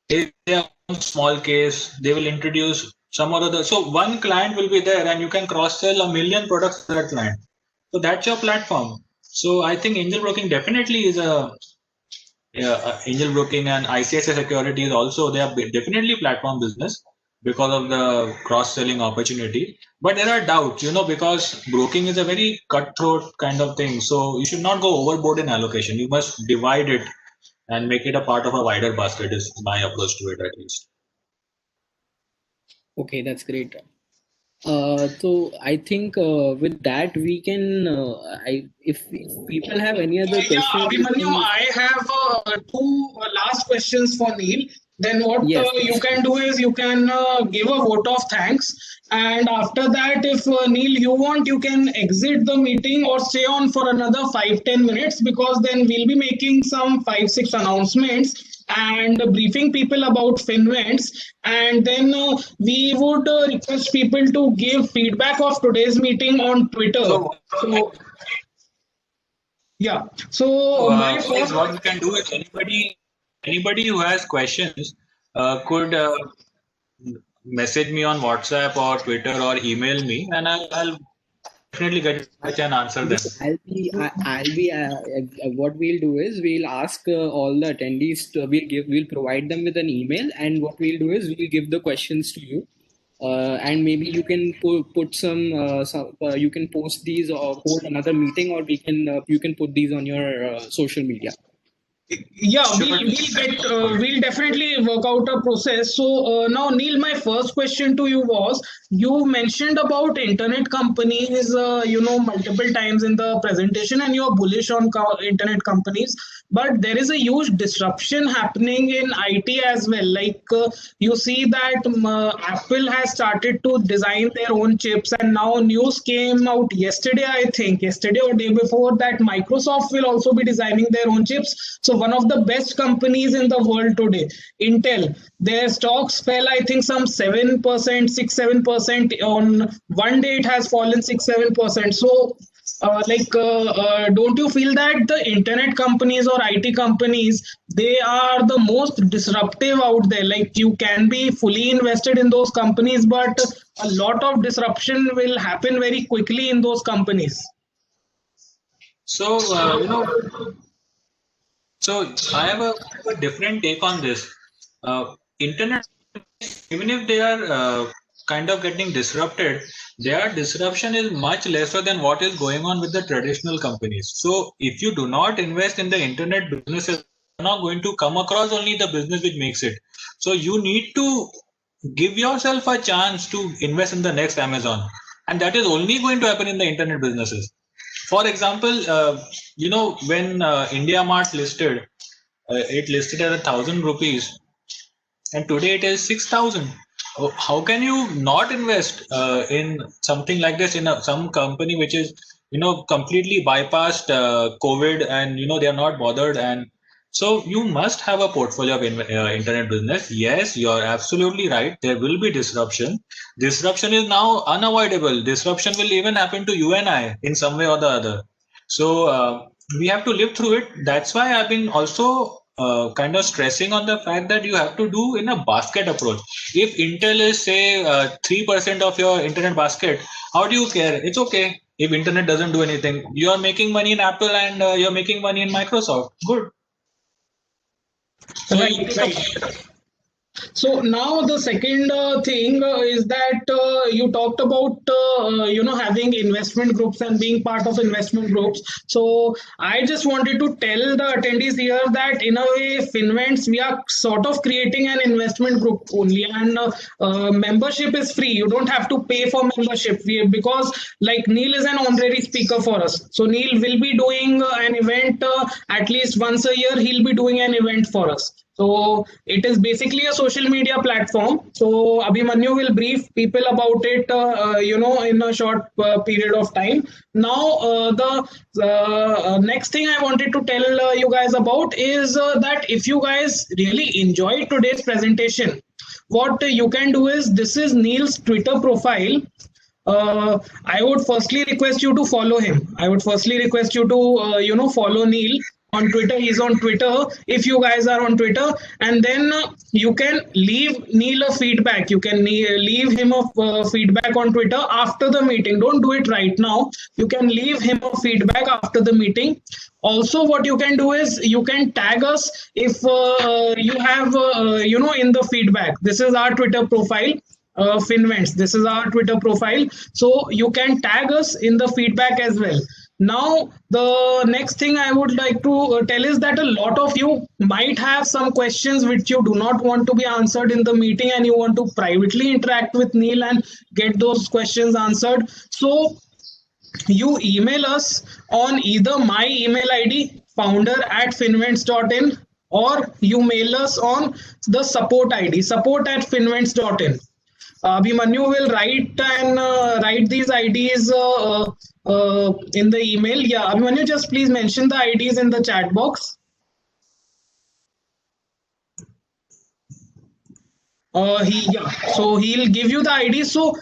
is their own small case. They will introduce some or other. So one client will be there, and you can cross sell a million products to that client. So that's your platform. So I think Angel Broking definitely is Angel Broking and ICICI Securities also, they are definitely platform business because of the cross-selling opportunity. But there are doubts, because broking is a very cutthroat kind of thing. So you should not go overboard in allocation. You must divide it and make it a part of a wider basket is my approach to it, at least. Okay, that's great. So I think with that we can, if people have any other Yeah, questions, Abhimanyu, I have two last questions for Neil. Then what yes, you can do is you can give a vote of thanks. And after that, if Neil, you want, you can exit the meeting or stay on for another 5-10 minutes, because then we'll be making some 5-6 announcements and briefing people about Finvents. And then we would request people to give feedback of today's meeting on Twitter. So, yeah. So my first, What we can do is anybody who has questions could message me on WhatsApp or Twitter or email me, and I'll definitely get back and answer them. What we'll do is we'll ask all the attendees we'll provide them with an email, and what we'll do is we'll give the questions to you. And maybe you can put some you can post these or hold another meeting, or you can put these on your social media. Yeah, we'll definitely work out a process. So now, Neil, my first question to you was, you mentioned about internet companies, multiple times in the presentation, and you're bullish on internet companies. But there is a huge disruption happening in IT as well. Like you see that Apple has started to design their own chips, and now news came out yesterday, I think, yesterday or day before, that Microsoft will also be designing their own chips. So one of the best companies in the world today, Intel, their stocks fell, I think, some 7%, 6-7%. On one day, it has fallen 6-7%. So, don't you feel that the internet companies or IT companies, they are the most disruptive out there? Like, you can be fully invested in those companies, but a lot of disruption will happen very quickly in those companies. So, so I have a different take on this. Internet, even if they are kind of getting disrupted, their disruption is much lesser than what is going on with the traditional companies. So if you do not invest in the internet businesses, you're not going to come across only the business which makes it. So you need to give yourself a chance to invest in the next Amazon. And that is only going to happen in the internet businesses. For example, when India Mart listed, it listed at 1,000 rupees, and today it is 6,000. How can you not invest in something like this in some company which is completely bypassed COVID, and they are not bothered? And so you must have a portfolio of internet business. Yes, you're absolutely right. There will be disruption. Disruption is now unavoidable. Disruption will even happen to you and I in some way or the other. So we have to live through it. That's why I've been also kind of stressing on the fact that you have to do in a basket approach. If Intel is say 3% of your internet basket, how do you care? It's okay if internet doesn't do anything. You are making money in Apple, and you're making money in Microsoft. Good. So you Right, right. So now the second thing is that you talked about having investment groups and being part of investment groups. So I just wanted to tell the attendees here that in a way, Finvents, we are sort of creating an investment group only, and membership is free. You don't have to pay for membership because like Neil is an honorary speaker for us. So Neil will be doing an event at least once a year. He'll be doing an event for us. So it is basically a social media platform. So Abhimanyu will brief people about it, in a short period of time. Now, the next thing I wanted to tell you guys about is that if you guys really enjoyed today's presentation, what you can do is, this is Neil's Twitter profile. I would firstly request you to follow him. I would firstly request you to, follow Neil on Twitter. He's on Twitter. If you guys are on Twitter, and then you can leave Neil a feedback. You can leave him a feedback on Twitter after the meeting. Don't do it right now. You can leave him a feedback after the meeting. Also, what you can do is you can tag us if you have, in the feedback. This is our Twitter profile. Finvents. This is our Twitter profile. So you can tag us in the feedback as well. Now, the next thing I would like to tell is that a lot of you might have some questions which you do not want to be answered in the meeting, and you want to privately interact with Neil and get those questions answered. So you email us on either my email ID, founder@finvents.in, or you mail us on the support ID, support@finvents.in. Abhimanyu will write these IDs in the email. Yeah, Abhimanyu, just please mention the IDs in the chat box. So he'll give you the ID. So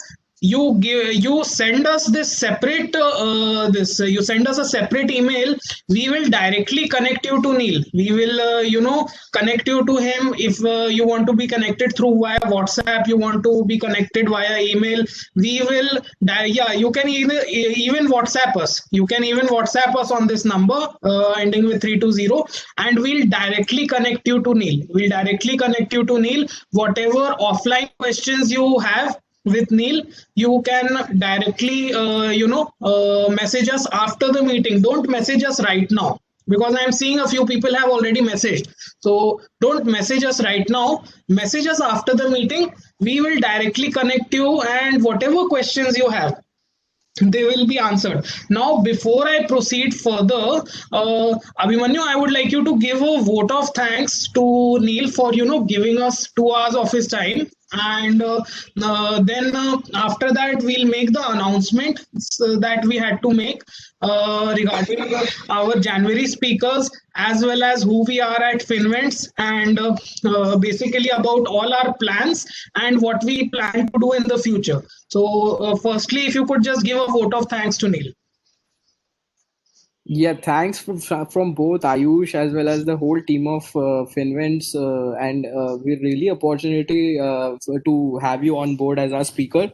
you send us this separate you send us a separate email. We will directly connect you to Neil. We will connect you to him. If you want to be connected through via WhatsApp, you want to be connected via email, we will you can even WhatsApp us. You can even WhatsApp us on this number ending with 320, and we'll directly connect you to Neil. We'll directly connect you to Neil. Whatever offline questions you have with Neil, you can directly message us after the meeting. Don't message us right now, because I'm seeing a few people have already messaged. So don't message us right now. Message us after the meeting. We will directly connect you, and whatever questions you have, they will be answered. Now, before I proceed further, Abhimanyu, I would like you to give a vote of thanks to Neil for giving us 2 hours of his time, and then after that we'll make the announcement that we had to make regarding our January speakers, as well as who we are at Finvents, and basically about all our plans and what we plan to do in the future. So firstly, if you could just give a vote of thanks to Neil. Yeah, thanks from both Ayush as well as the whole team of Finvents, and we're really opportunity to have you on board as our speaker,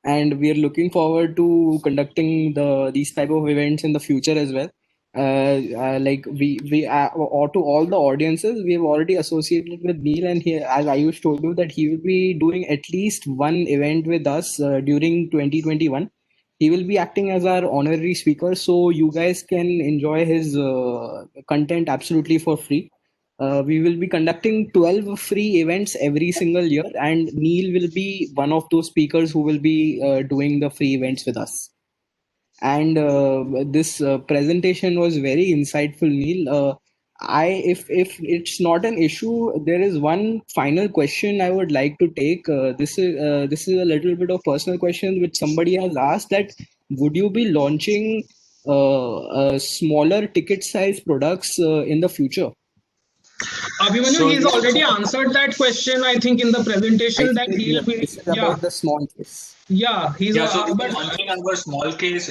and we are looking forward to conducting these type of events in the future as well. Like or to all the audiences, we have already associated with Neil, and he, as Ayush told you, that he will be doing at least one event with us during 2021. He will be acting as our honorary speaker, so you guys can enjoy his content absolutely for free. We will be conducting 12 free events every single year, and Neil will be one of those speakers who will be doing the free events with us. and this presentation was very insightful, Neil. If it's not an issue, there is one final question I would like to take. This is a little bit of personal question which somebody has asked, that would you be launching smaller ticket size products in the future? Abhimanyu, So he's yes, already answered that question, I think, in the I presentation that think he'll be, this is yeah, about the small case. yeah, he's, yeah. So we but are launching our small case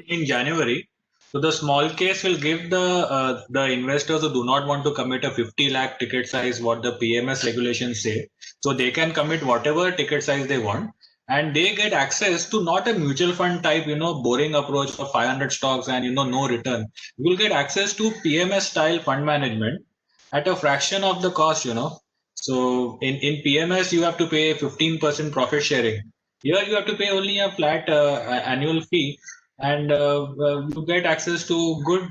in January. So the small case will give the investors who do not want to commit a 50 lakh ticket size, what the PMS regulations say. So they can commit whatever ticket size they want, and they get access to not a mutual fund type, boring approach of 500 stocks and no return. You will get access to PMS style fund management at a fraction of the cost. So in PMS you have to pay 15% profit sharing. Here you have to pay only a flat annual fee, and you get access to good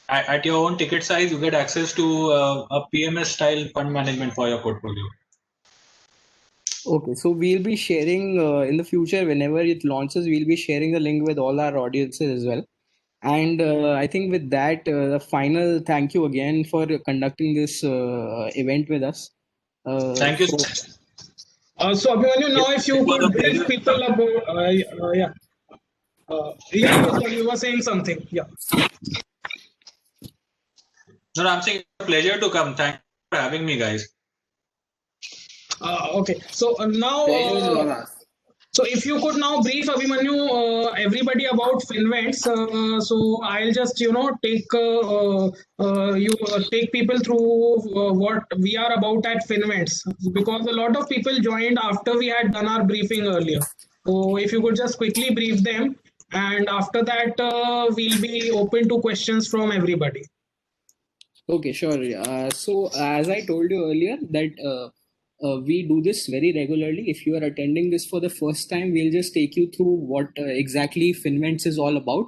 at your own ticket size. You get access to a PMS style fund management for your portfolio. Okay, so we'll be sharing in the future, whenever it launches, we'll be sharing the link with all our audiences as well. And I think with that, the final thank you again for conducting this event with us. Thank you. So, so Abhimanyu, It, now if it you was a could brief pleasure. people about, yeah, yeah, you were saying something, yeah. No, I'm saying it's a pleasure to come. Thank you for having me, guys. Okay, so now, pleasure is all ours. so if you could now brief Abhimanyu, everybody about Finvents, so I'll just take people through what we are about at Finvents, because a lot of people joined after we had done our briefing earlier. So if you could just quickly brief them, and after that we'll be open to questions from everybody. Okay, sure. So as I told you earlier, that we do this very regularly. If you are attending this for the first time, we'll just take you through what exactly Finvents is all about.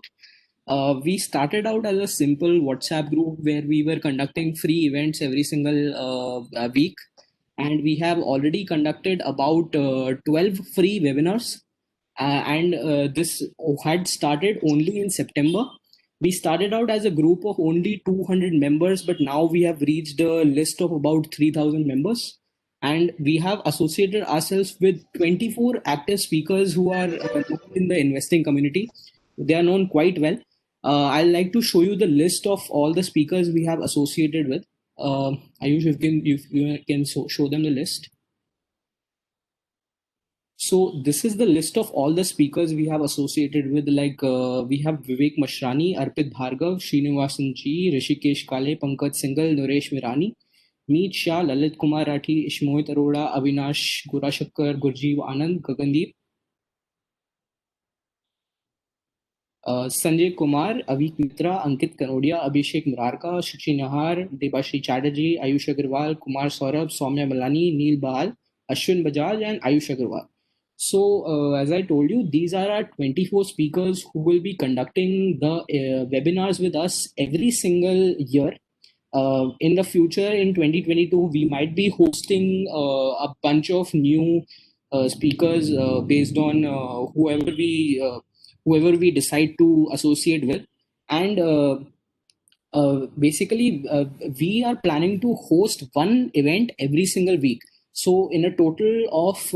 We started out as a simple WhatsApp group where we were conducting free events every single week, and we have already conducted about 12 free webinars. And this had started only in September. We started out as a group of only 200 members, but now we have reached a list of about 3,000 members. And we have associated ourselves with 24 active speakers who are known in the investing community. They are known quite well. I'd like to show you the list of all the speakers we have associated with. Ayush, you can show them the list. So this is the list of all the speakers we have associated with. Like we have Vivek Mashrani, Arpit Bhargav, Srinivasan G, Rishikesh Kale, Pankaj Singhal, Naresh Virani, Meet Shah, Lalit Kumar Rathi, Ishmohit Arora, Avinash Gurashakkar, Gurjeev Anand, Gagandeep, Sanjay Kumar, Avik Mitra, Ankit Kanodia, Abhishek Murarka, Shachi Nahar, Debashri Chatterjee, Ayush Agarwal, Kumar Saurabh, Soumya Malani, Neil Bahal, Ashwin Bajaj, and Ayush Agarwal. So, as I told you, these are our 24 speakers who will be conducting the webinars with us every single year. In the future, in 2022, we might be hosting a bunch of new speakers based on whoever we decide to associate with. And basically, we are planning to host one event every single week. So in a total of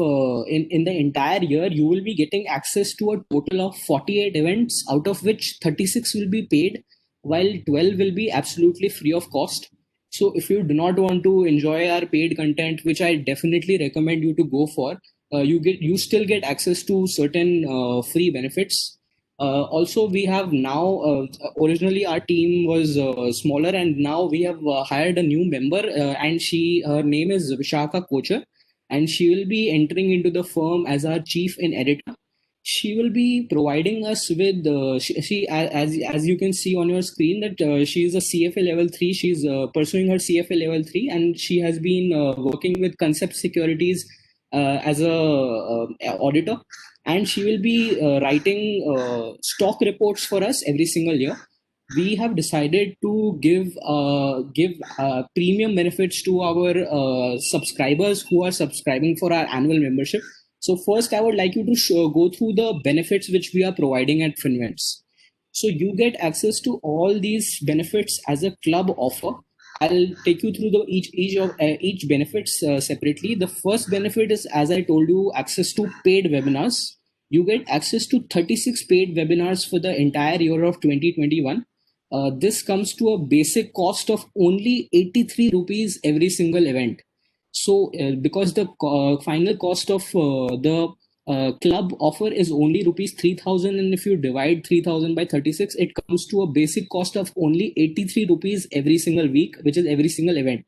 in the entire year, you will be getting access to a total of 48 events, out of which 36 will be paid, while 12 will be absolutely free of cost. So if you do not want to enjoy our paid content, which I definitely recommend you to go for, you still get access to certain free benefits. Also, we have now, originally our team was smaller, and now we have hired a new member, and her name is Vishaka Kocher, and she will be entering into the firm as our chief and editor. She will be providing us with, as you can see on your screen, that she is a CFA level 3. She's pursuing her CFA level 3, and she has been working with Concept Securities as a auditor, and she will be writing stock reports for us every single year. We have decided to give premium benefits to our subscribers who are subscribing for our annual membership. So first, I would like you to go through the benefits which we are providing at Finvents. So you get access to all these benefits as a club offer. I'll take you through the each benefits separately. The first benefit is, as I told you, access to paid webinars. You get access to 36 paid webinars for the entire year of 2021. This comes to a basic cost of only 83 rupees every single event. So, because the final cost of the club offer is only rupees 3,000, and if you divide 3,000 by 36, it comes to a basic cost of only 83 rupees every single week, which is every single event.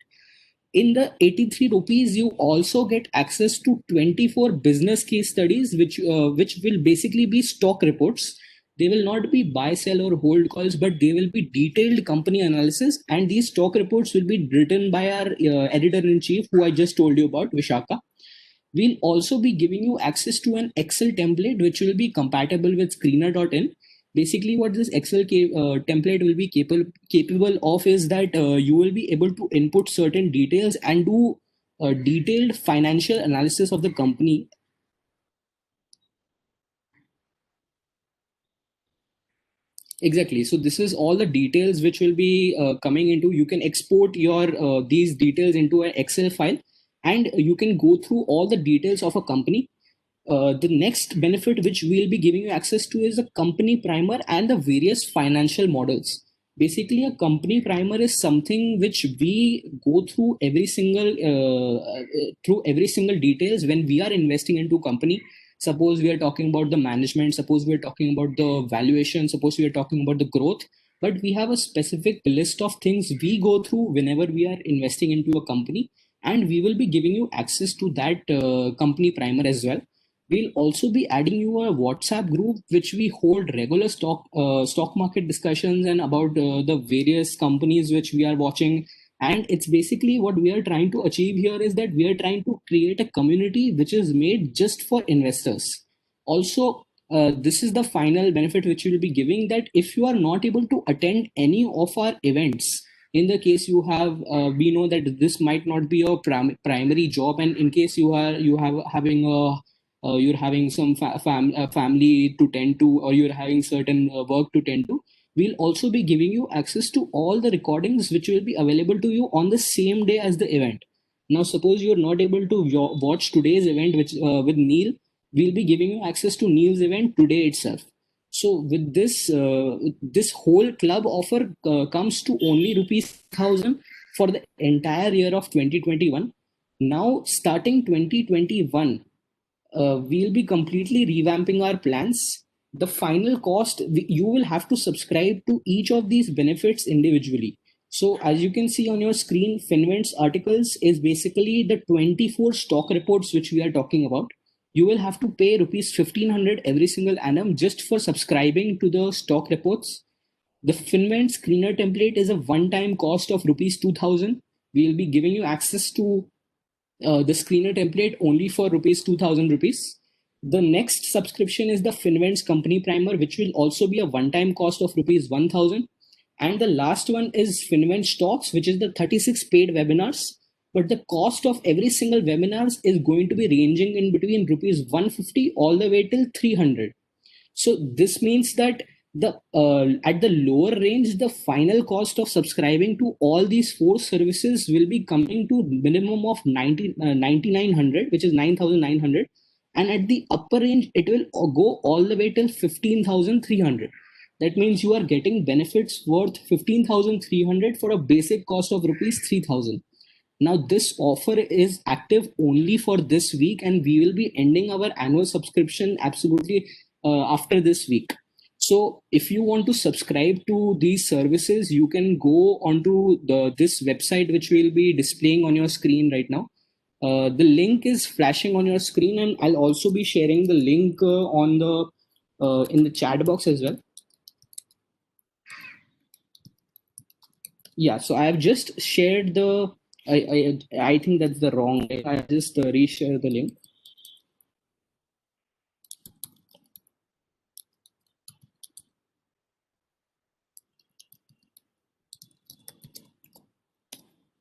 In the 83 rupees, you also get access to 24 business case studies, which will basically be stock reports. They will not be buy, sell, or hold calls, but they will be detailed company analysis. And these stock reports will be written by our editor in chief, who I just told you about, Vishaka. We'll also be giving you access to an Excel template, which will be compatible with screener.in. Basically, what this Excel template will be capable of is that you will be able to input certain details and do a detailed financial analysis of the company. Exactly. So this is all the details which will be coming into. You can export your these details into an Excel file, and you can go through all the details of a company. The next benefit which we'll be giving you access to is a company primer and the various financial models. Basically, a company primer is something which we go through every single details when we are investing into company. Suppose we are talking about the management, suppose we are talking about the valuation, suppose we are talking about the growth, but we have a specific list of things we go through whenever we are investing into a company, and we will be giving you access to that company primer as well. We'll also be adding you a WhatsApp group which we hold regular stock market discussions and about the various companies which we are watching. And it's basically what we are trying to achieve here is that we are trying to create a community which is made just for investors. Also, this is the final benefit which we will be giving, that if you are not able to attend any of our events, in the case you have we know that this might not be your primary job, and in case you have having a you're having some family to tend to, or you're having certain work to tend to, we'll also be giving you access to all the recordings which will be available to you on the same day as the event. Now suppose you're not able to watch today's event which with Neil, we'll be giving you access to Neil's event today itself. So with this whole club offer comes to only rupees 1,000 for the entire year of 2021. Now starting 2021, we'll be completely revamping our plans. The final cost, you will have to subscribe to each of these benefits individually. So as you can see on your screen, Finvents articles is basically the 24 stock reports which we are talking about. You will have to pay rupees 1,500 every single annum just for subscribing to the stock reports. The Finvent screener template is a one-time cost of rupees 2,000. We will be giving you access to the screener template only for rupees 2,000 rupees. The next subscription is the Finvents company primer, which will also be a one-time cost of rupees 1,000. And the last one is Finvents Talks, which is the 36 paid webinars. But the cost of every single webinars is going to be ranging in between rupees 150 all the way till 300. So this means that the at the lower range, the final cost of subscribing to all these four services will be coming to minimum of 9,900, which is 9,900, and at the upper range it will go all the way till 15,300. That means you are getting benefits worth 15,300 for a basic cost of rupees 3,000. Now, this offer is active only for this week, and we will be ending our annual subscription absolutely after this week. So, if you want to subscribe to these services, you can go onto this website, which we'll be displaying on your screen right now. The link is flashing on your screen, and I'll also be sharing the link on the in the chat box as well. Yeah, so I have just shared the. I think that's the wrong link. I just reshare the link.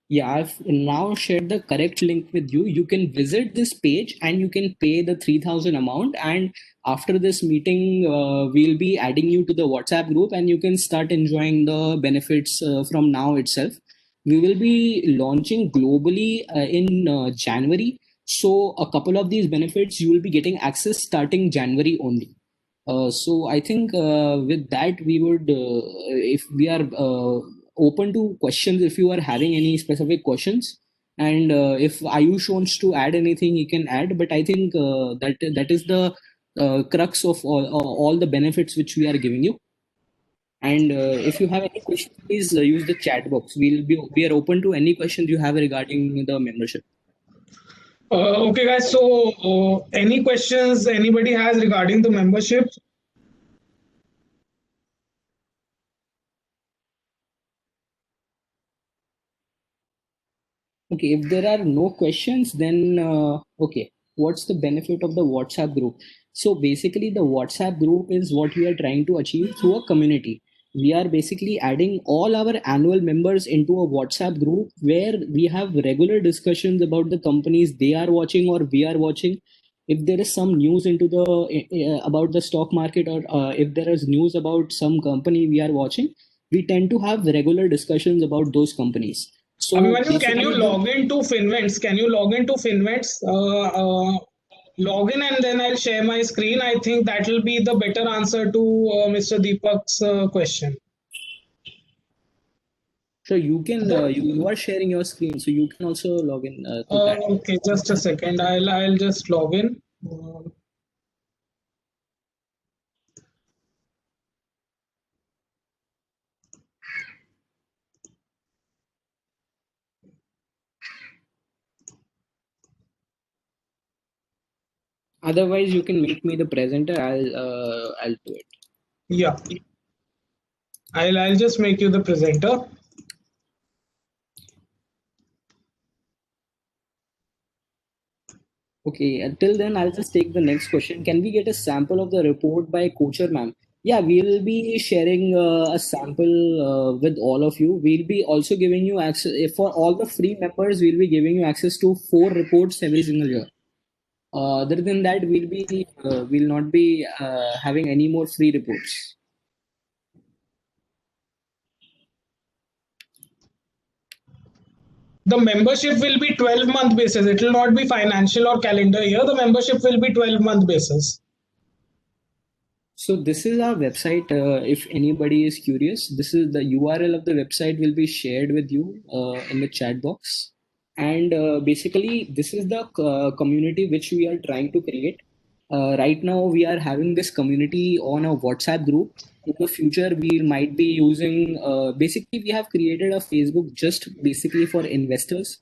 Yeah, I've now shared the correct link with you. You can visit this page and you can pay the 3,000 amount. And after this meeting, we'll be adding you to the WhatsApp group and you can start enjoying the benefits from now itself. We will be launching globally in January. So a couple of these benefits you will be getting access starting January only. So I think with that we would, if we are open to questions, if you are having any specific questions, and if Ayush wants to add anything, he can add. But I think that is the crux of all the benefits which we are giving you. And if you have any questions, please use the chat box. We are open to any questions you have regarding the membership. Okay, guys. So, any questions anybody has regarding the membership? Okay, if there are no questions, then okay, what's the benefit of the WhatsApp group? So basically, the WhatsApp group is what we are trying to achieve through a community. We are basically adding all our annual members into a WhatsApp group where we have regular discussions about the companies they are watching or we are watching. If there is some news into the about the stock market, or if there is news about some company we are watching, we tend to have regular discussions about those companies. So Abhimanyu, can you basically, log into Finvents? Can you log into Finvents? Log in and then I'll share my screen. I think that will be the better answer to Mr. Deepak's question. so you can you are sharing your screen, so you can also log in to that. Okay, just a second. I'll just log in. Otherwise, you can make me the presenter. I'll do it. Yeah, I'll just make you the presenter. Okay, until then, I'll just take the next question. Can we get a sample of the report by Coacher ma'am? Yeah, we'll be sharing a sample with all of you. We'll be also giving you access for all the free members. We'll be giving you access to 4 reports every single year. Other than that, we'll not be having any more free reports. The membership will be 12-month basis. It will not be financial or calendar year. The membership will be 12-month basis. So this is our website. If anybody is curious, this is the URL of the website will be shared with you in the chat box. And basically, this is the community which we are trying to create. Right now, we are having this community on a WhatsApp group. In the future, we might be using, basically, we have created a Facebook just basically for investors.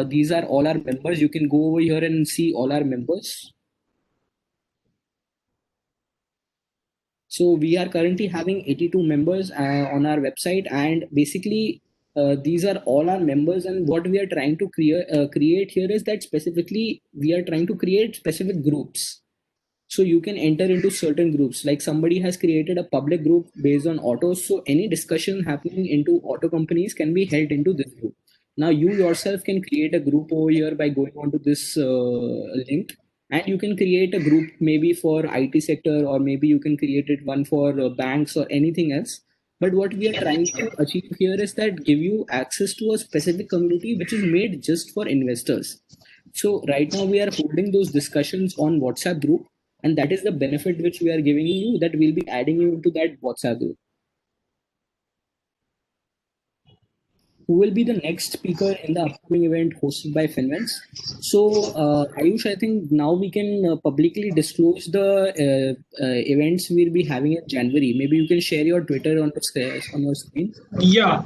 These are all our members. You can go over here and see all our members. So we are currently having 82 members on our website, and basically these are all our members. And what we are trying to create here is that specifically we are trying to create specific groups. So you can enter into certain groups. Like somebody has created a public group based on autos. So any discussion happening into auto companies can be held into this group. Now you yourself can create a group over here by going onto this link, and you can create a group maybe for IT sector, or maybe you can create it one for banks or anything else. But what we are trying to achieve here is that give you access to a specific community which is made just for investors. So right now we are holding those discussions on WhatsApp group, and that is the benefit which we are giving you, that we'll be adding you into that WhatsApp group. Who will be the next speaker in the upcoming event hosted by Finvents? So, Ayush, I think now we can publicly disclose the events we'll be having in January. Maybe you can share your Twitter on your screen. Yeah.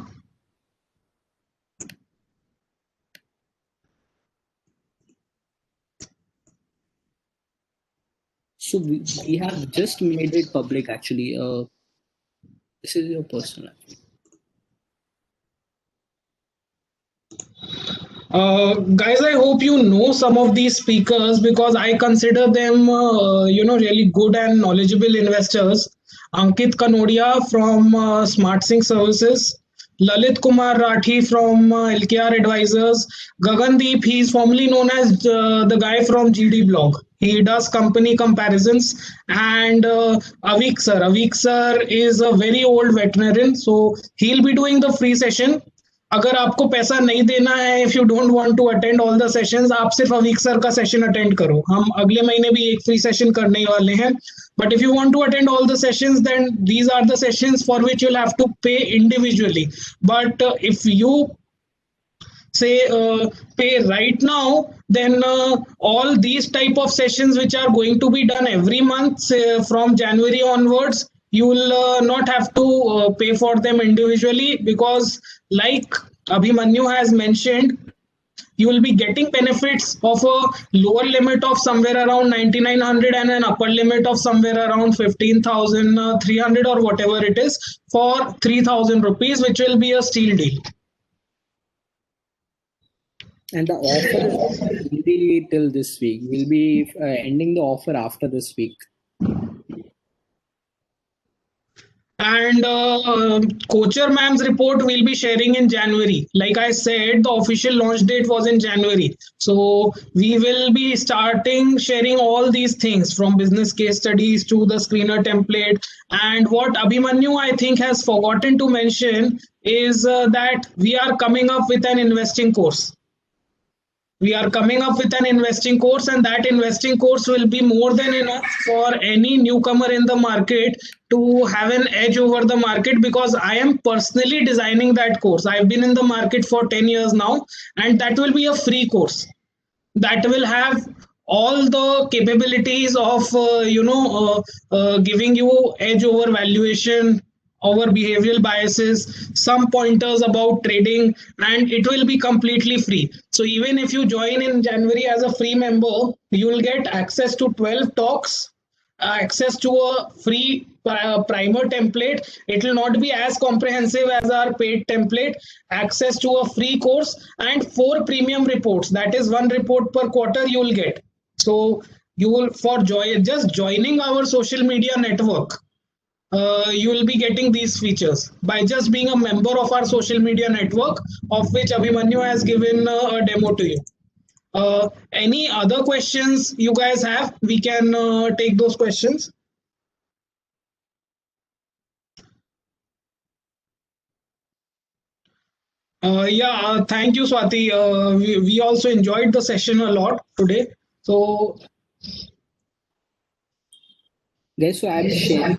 So we have just made it public actually. This is your personal. Guys, I hope you know some of these speakers because I consider them, really good and knowledgeable investors. Ankit Kanodia from SmartSync Services, Lalit Kumar Rathi from LKR Advisors, Gagandeep, he is formerly known as the guy from GD Blog. He does company comparisons, and Avik sir is a very old veterinarian, so he'll be doing the free session. अगर आपको पैसा नहीं देना है, if you don't want to attend all the sessions, आप सिर्फ Aveek sir का session attend करो. हम अगले महीने भी एक फ्री सेशन करने वाले हैं. But if you want to attend all the sessions, then these are the sessions for which you'll have to pay individually. But if you say pay right now, then all these type of sessions which are going to be done every month, say, from January onwards, you will not have to pay for them individually, because like Abhimanyu has mentioned, you will be getting benefits of a lower limit of somewhere around 9900 and an upper limit of somewhere around 15300 or whatever it is for 3000 rupees, which will be a steal deal. And the offer will be till this week. We'll be ending the offer after this week. And Kocher ma'am's report we'll be sharing in January. Like I said, the official launch date was in January. So we will be starting sharing all these things, from business case studies to the screener template. And what Abhimanyu, I think, has forgotten to mention is that we are coming up with an investing course. We are coming up with an investing course, and that investing course will be more than enough for any newcomer in the market to have an edge over the market, because I am personally designing that course. I've been in the market for 10 years now, and that will be a free course that will have all the capabilities of giving you edge over valuation, over behavioral biases, some pointers about trading, and it will be completely free. So even if you join in January as a free member, you will get access to 12 talks, access to a free primer template. It will not be as comprehensive as our paid template, access to a free course, and 4 premium reports. That is 1 report per quarter you will get. So you will, for just joining our social media network, you will be getting these features by just being a member of our social media network, of which Abhimanyu has given a demo to you. Any other questions you guys have? We can take those questions. Thank you, Swati. We also enjoyed the session a lot today. So, Guys, so I'm sharing